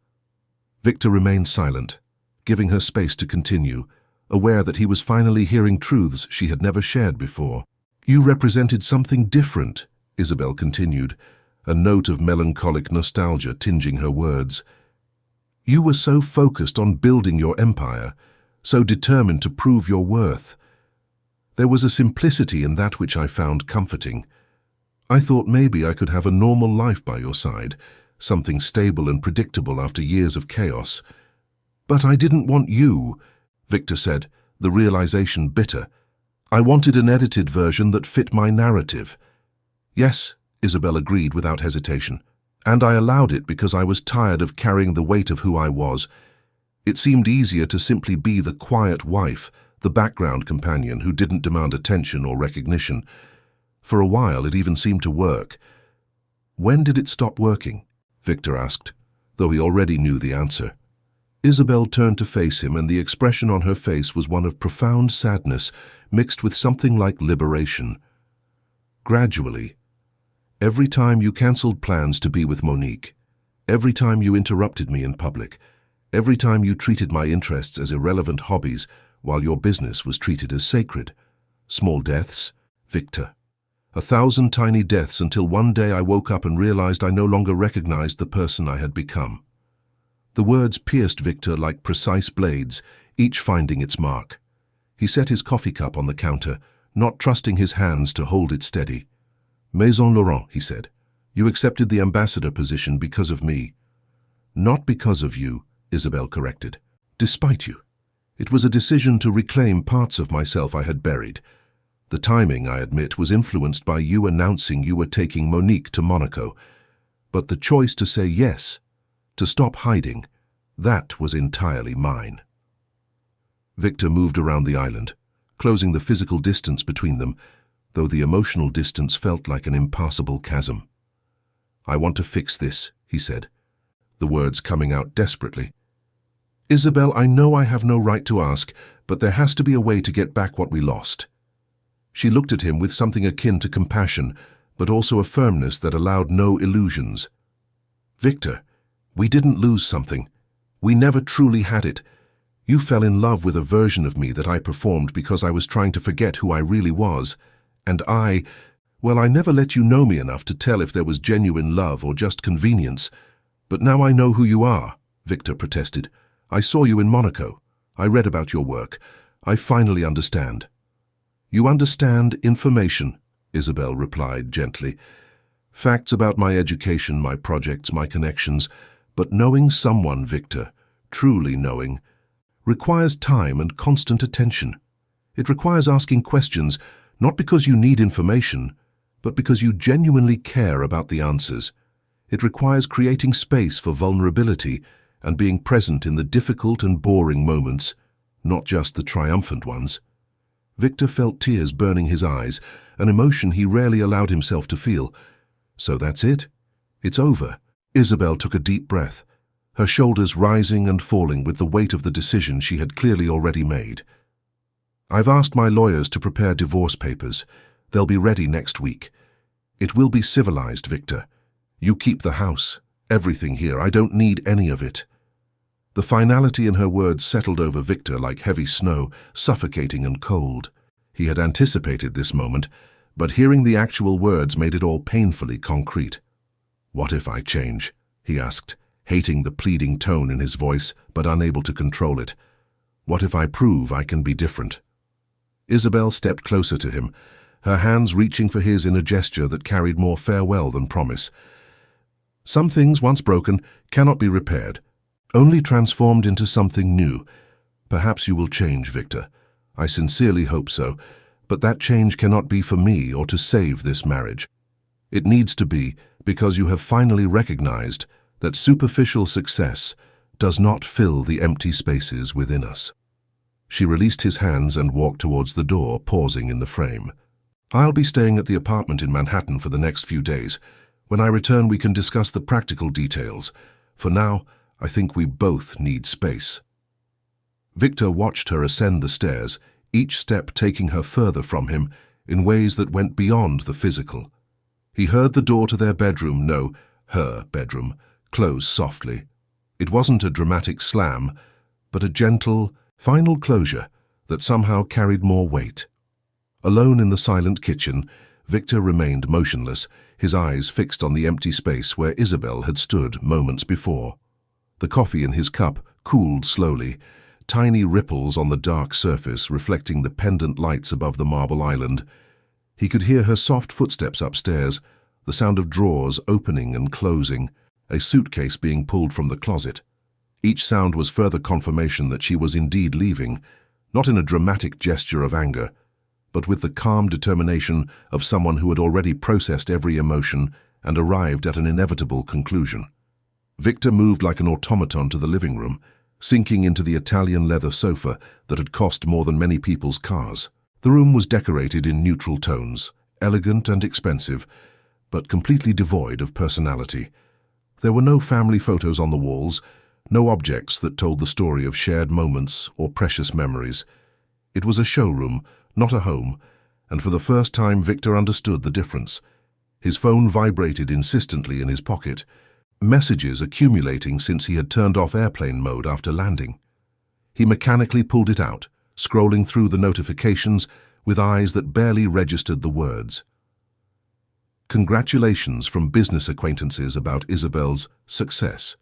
Victor remained silent, giving her space to continue, aware that he was finally hearing truths she had never shared before. "You represented something different," Isabel continued, a note of melancholic nostalgia tinging her words. "You were so focused on building your empire, so determined to prove your worth. There was a simplicity in that which I found comforting. I thought maybe I could have a normal life by your side, something stable and predictable after years of chaos. But I didn't want you," Victor said, the realization bitter. "I wanted an edited version that fit my narrative." "Yes," Isabel agreed without hesitation, "and I allowed it because I was tired of carrying the weight of who I was. It seemed easier to simply be the quiet wife, the background companion who didn't demand attention or recognition. For a while it even seemed to work." "When did it stop working?" Victor asked, though he already knew the answer. Isabel turned to face him, and the expression on her face was one of profound sadness mixed with something like liberation. "Gradually. Every time you cancelled plans to be with Monique, every time you interrupted me in public, every time you treated my interests as irrelevant hobbies while your business was treated as sacred. Small deaths, Victor. 1,000 tiny deaths until one day I woke up and realized I no longer recognized the person I had become." The words pierced Victor like precise blades, each finding its mark. He set his coffee cup on the counter, not trusting his hands to hold it steady. "Maison Laurent," he said, "you accepted the ambassador position because of me." Not because of you, Isabel corrected. Despite you. It was a decision to reclaim parts of myself I had buried. The timing, I admit, was influenced by you announcing you were taking Monique to Monaco. But the choice to say yes, to stop hiding, that was entirely mine. Victor moved around the island, closing the physical distance between them, though the emotional distance felt like an impassable chasm. I want to fix this, he said, the words coming out desperately. Isabel, I know I have no right to ask, but there has to be a way to get back what we lost. She looked at him with something akin to compassion, but also a firmness that allowed no illusions. Victor, we didn't lose something. We never truly had it. You fell in love with a version of me that I performed because I was trying to forget who I really was. And I never let you know me enough to tell if there was genuine love or just convenience. But now I know who you are, Victor protested. I saw you in Monaco. I read about your work. I finally understand. You understand information, Isabel replied gently. Facts about my education, my projects, my connections. But knowing someone, Victor, truly knowing, requires time and constant attention. It requires asking questions, not because you need information, but because you genuinely care about the answers. It requires creating space for vulnerability and being present in the difficult and boring moments, not just the triumphant ones. Victor felt tears burning his eyes, an emotion he rarely allowed himself to feel. So that's it? It's over. Isabel took a deep breath, her shoulders rising and falling with the weight of the decision she had clearly already made. I've asked my lawyers to prepare divorce papers. They'll be ready next week. It will be civilized, Victor. You keep the house, everything here. I don't need any of it. The finality in her words settled over Victor like heavy snow, suffocating and cold. He had anticipated this moment, but hearing the actual words made it all painfully concrete. What if I change? He asked, hating the pleading tone in his voice, but unable to control it. What if I prove I can be different? Isabel stepped closer to him, her hands reaching for his in a gesture that carried more farewell than promise. Some things, once broken, cannot be repaired, only transformed into something new. Perhaps you will change, Victor. I sincerely hope so, but that change cannot be for me or to save this marriage. It needs to be because you have finally recognized that superficial success does not fill the empty spaces within us. She released his hands and walked towards the door, pausing in the frame. I'll be staying at the apartment in Manhattan for the next few days. When I return, we can discuss the practical details. For now, I think we both need space. Victor watched her ascend the stairs, each step taking her further from him in ways that went beyond the physical. He heard the door to their bedroom, no, her bedroom, close softly. It wasn't a dramatic slam, but a gentle, final closure that somehow carried more weight. Alone in the silent kitchen, Victor remained motionless, his eyes fixed on the empty space where Isabel had stood moments before. The coffee in his cup cooled slowly, tiny ripples on the dark surface reflecting the pendant lights above the marble island. He could hear her soft footsteps upstairs, the sound of drawers opening and closing, a suitcase being pulled from the closet. Each sound was further confirmation that she was indeed leaving, not in a dramatic gesture of anger, but with the calm determination of someone who had already processed every emotion and arrived at an inevitable conclusion. Victor moved like an automaton to the living room, sinking into the Italian leather sofa that had cost more than many people's cars. The room was decorated in neutral tones, elegant and expensive, but completely devoid of personality. There were no family photos on the walls, no objects that told the story of shared moments or precious memories. It was a showroom, not a home, and for the first time Victor understood the difference. His phone vibrated insistently in his pocket, messages accumulating since he had turned off airplane mode after landing. He mechanically pulled it out, scrolling through the notifications with eyes that barely registered the words. Congratulations from business acquaintances about Isabel's success.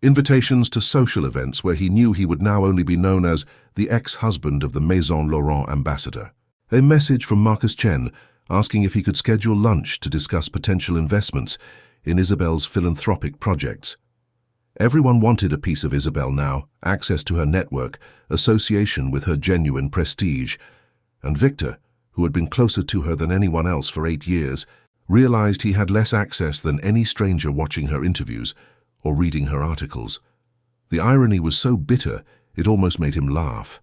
Invitations to social events where he knew he would now only be known as the ex-husband of the Maison Laurent ambassador. A message from Marcus Chen asking if he could schedule lunch to discuss potential investments in Isabel's philanthropic projects. Everyone wanted a piece of Isabel now, access to her network, association with her genuine prestige. And Victor, who had been closer to her than anyone else for 8 years, realized he had less access than any stranger watching her interviews or reading her articles. The irony was so bitter, it almost made him laugh.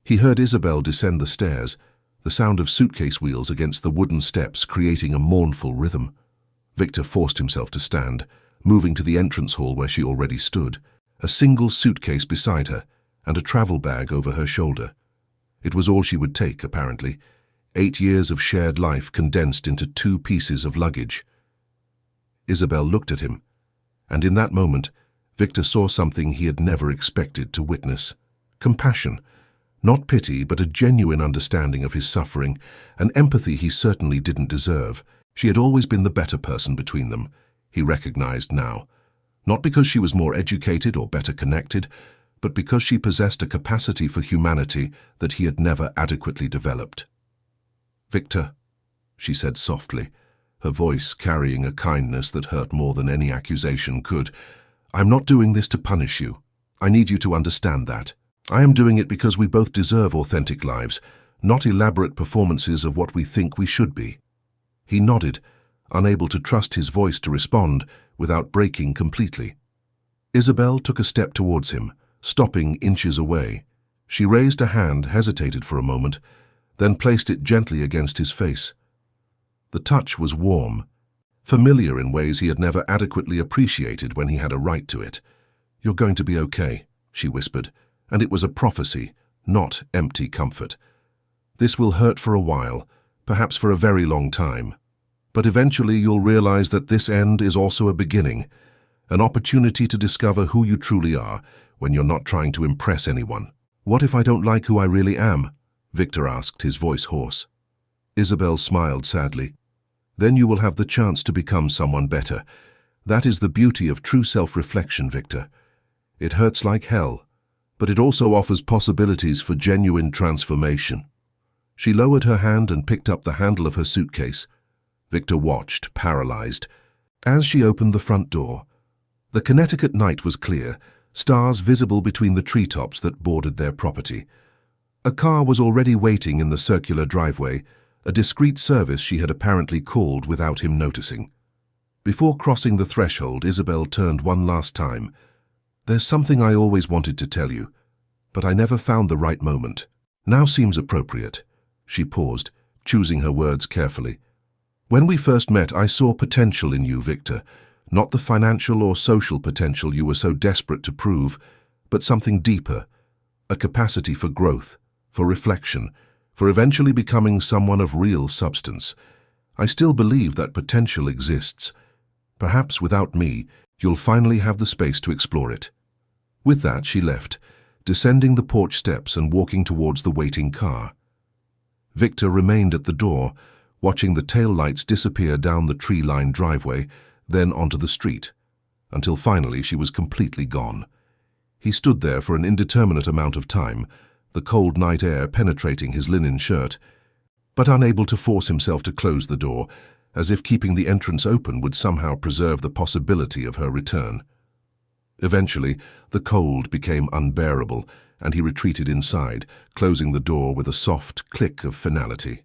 He heard Isabel descend the stairs, the sound of suitcase wheels against the wooden steps creating a mournful rhythm. Victor forced himself to stand, moving to the entrance hall where she already stood, a single suitcase beside her and a travel bag over her shoulder. It was all she would take, apparently. 8 years of shared life condensed into 2 pieces of luggage. Isabel looked at him, and in that moment, Victor saw something he had never expected to witness. Compassion. Not pity, but a genuine understanding of his suffering, an empathy he certainly didn't deserve. She had always been the better person between them, he recognized now. Not because she was more educated or better connected, but because she possessed a capacity for humanity that he had never adequately developed. "Victor," she said softly, her voice carrying a kindness that hurt more than any accusation could, "I'm not doing this to punish you. I need you to understand that. I am doing it because we both deserve authentic lives, not elaborate performances of what we think we should be." He nodded, unable to trust his voice to respond without breaking completely. Isabel took a step towards him, stopping inches away. She raised a hand, hesitated for a moment, then placed it gently against his face. The touch was warm, familiar in ways he had never adequately appreciated when he had a right to it. "You're going to be okay," she whispered, and it was a prophecy, not empty comfort. "This will hurt for a while, perhaps for a very long time. But eventually you'll realize that this end is also a beginning, an opportunity to discover who you truly are when you're not trying to impress anyone." "What if I don't like who I really am?" Victor asked, his voice hoarse. Isabel smiled sadly. "Then you will have the chance to become someone better. That is the beauty of true self-reflection, Victor. It hurts like hell, but it also offers possibilities for genuine transformation." She lowered her hand and picked up the handle of her suitcase. Victor watched, paralyzed. As she opened the front door, the Connecticut night was clear, stars visible between the treetops that bordered their property. A car was already waiting in the circular driveway, a discreet service she had apparently called without him noticing. Before crossing the threshold, Isabel turned one last time. "There's something I always wanted to tell you, but I never found the right moment. Now seems appropriate." She paused, choosing her words carefully. "When we first met, I saw potential in you, Victor. Not the financial or social potential you were so desperate to prove, but something deeper, a capacity for growth, for reflection, for eventually becoming someone of real substance. I still believe that potential exists. Perhaps without me, you'll finally have the space to explore it." With that, she left, descending the porch steps and walking towards the waiting car. Victor remained at the door, watching the taillights disappear down the tree-lined driveway, then onto the street, until finally she was completely gone. He stood there for an indeterminate amount of time, the cold night air penetrating his linen shirt, but unable to force himself to close the door, as if keeping the entrance open would somehow preserve the possibility of her return. Eventually, the cold became unbearable, and he retreated inside, closing the door with a soft click of finality.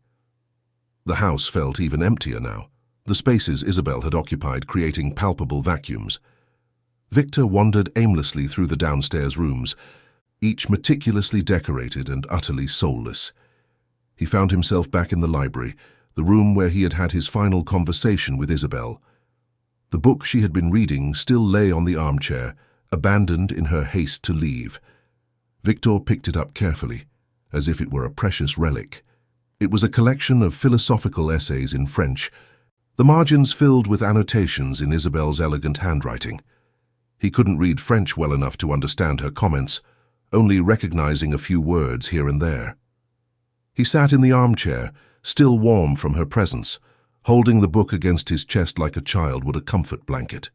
The house felt even emptier now, the spaces Isabel had occupied creating palpable vacuums. Victor wandered aimlessly through the downstairs rooms, each meticulously decorated and utterly soulless. He found himself back in the library, the room where he had had his final conversation with Isabel. The book she had been reading still lay on the armchair, abandoned in her haste to leave. Victor picked it up carefully, as if it were a precious relic. It was a collection of philosophical essays in French, the margins filled with annotations in Isabel's elegant handwriting. He couldn't read French well enough to understand her comments, only recognizing a few words here and there. He sat in the armchair, still warm from her presence, holding the book against his chest like a child would a comfort blanket.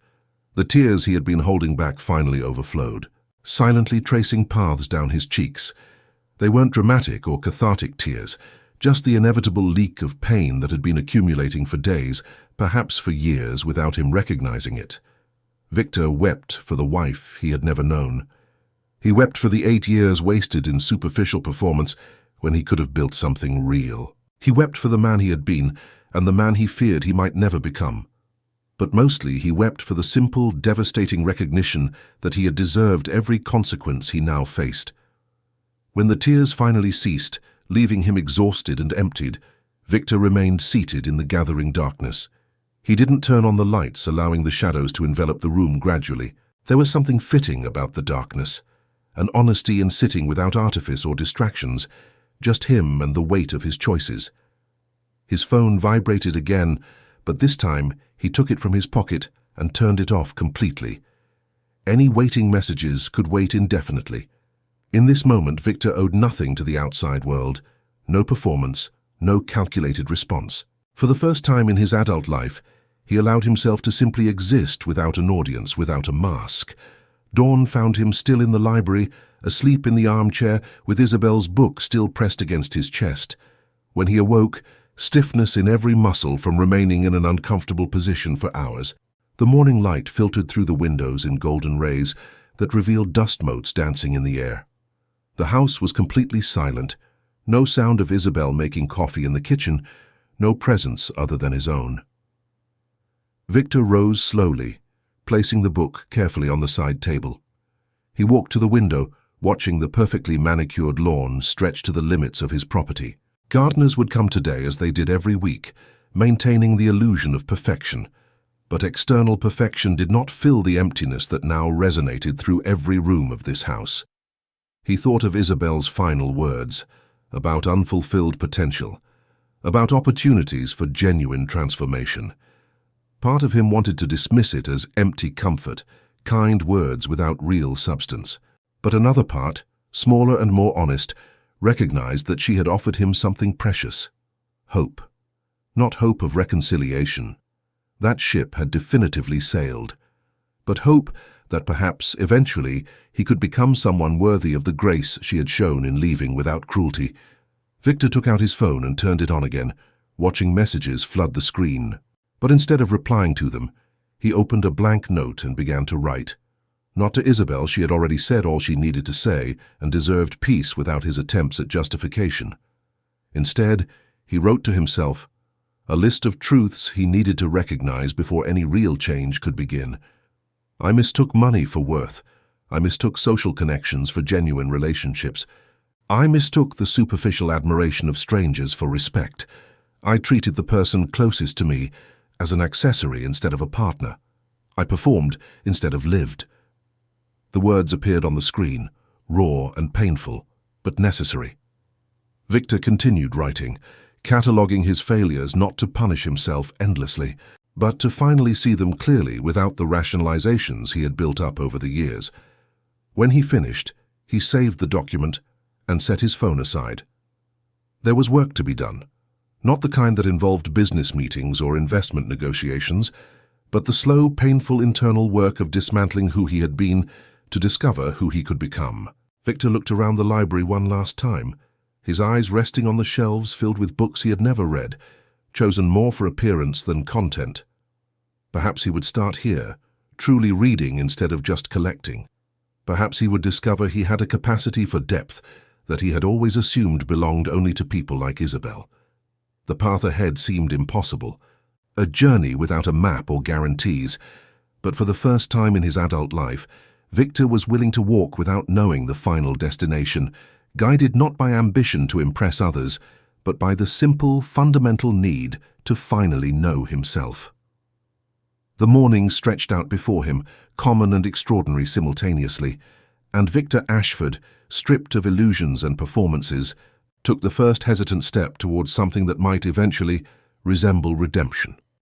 The tears he had been holding back finally overflowed, silently tracing paths down his cheeks. They weren't dramatic or cathartic tears, just the inevitable leak of pain that had been accumulating for days, perhaps for years, without him recognizing it. Victor wept for the wife he had never known. He wept for the 8 years wasted in superficial performance when he could have built something real. He wept for the man he had been and the man he feared he might never become. But mostly he wept for the simple, devastating recognition that he had deserved every consequence he now faced. When the tears finally ceased, leaving him exhausted and emptied, Victor remained seated in the gathering darkness. He didn't turn on the lights, allowing the shadows to envelop the room gradually. There was something fitting about the darkness, an honesty in sitting without artifice or distractions, just him and the weight of his choices. His phone vibrated again, but this time he took it from his pocket and turned it off completely. Any waiting messages could wait indefinitely. In this moment, Victor owed nothing to the outside world, no performance, no calculated response. For the first time in his adult life, he allowed himself to simply exist without an audience, without a mask. Dawn found him still in the library, asleep in the armchair, with Isabel's book still pressed against his chest. When he awoke, stiffness in every muscle from remaining in an uncomfortable position for hours. The morning light filtered through the windows in golden rays that revealed dust motes dancing in the air. The house was completely silent, no sound of Isabel making coffee in the kitchen, no presence other than his own. Victor rose slowly, placing the book carefully on the side table. He walked to the window, watching the perfectly manicured lawn stretch to the limits of his property. Gardeners would come today as they did every week, maintaining the illusion of perfection. But external perfection did not fill the emptiness that now resonated through every room of this house. He thought of Isabel's final words, about unfulfilled potential, about opportunities for genuine transformation. Part of him wanted to dismiss it as empty comfort, kind words without real substance. But another part, smaller and more honest, recognized that she had offered him something precious. Hope. Not hope of reconciliation. That ship had definitively sailed. But hope that perhaps, eventually, he could become someone worthy of the grace she had shown in leaving without cruelty. Victor took out his phone and turned it on again, watching messages flood the screen. But instead of replying to them, he opened a blank note and began to write. Not to Isabel, she had already said all she needed to say and deserved peace without his attempts at justification. Instead, he wrote to himself, a list of truths he needed to recognize before any real change could begin. I mistook money for worth. I mistook social connections for genuine relationships. I mistook the superficial admiration of strangers for respect. I treated the person closest to me as an accessory instead of a partner. I performed instead of lived. The words appeared on the screen, raw and painful, but necessary. Victor continued writing, cataloguing his failures not to punish himself endlessly, but to finally see them clearly without the rationalizations he had built up over the years. When he finished, he saved the document and set his phone aside. There was work to be done, not the kind that involved business meetings or investment negotiations, but the slow, painful internal work of dismantling who he had been to discover who he could become. Victor looked around the library one last time, his eyes resting on the shelves filled with books he had never read, chosen more for appearance than content. Perhaps he would start here, truly reading instead of just collecting. Perhaps he would discover he had a capacity for depth that he had always assumed belonged only to people like Isabel. The path ahead seemed impossible, a journey without a map or guarantees, but for the first time in his adult life, Victor was willing to walk without knowing the final destination, guided not by ambition to impress others, but by the simple, fundamental need to finally know himself. The morning stretched out before him, common and extraordinary simultaneously, and Victor Ashford, stripped of illusions and performances, took the first hesitant step towards something that might eventually resemble redemption.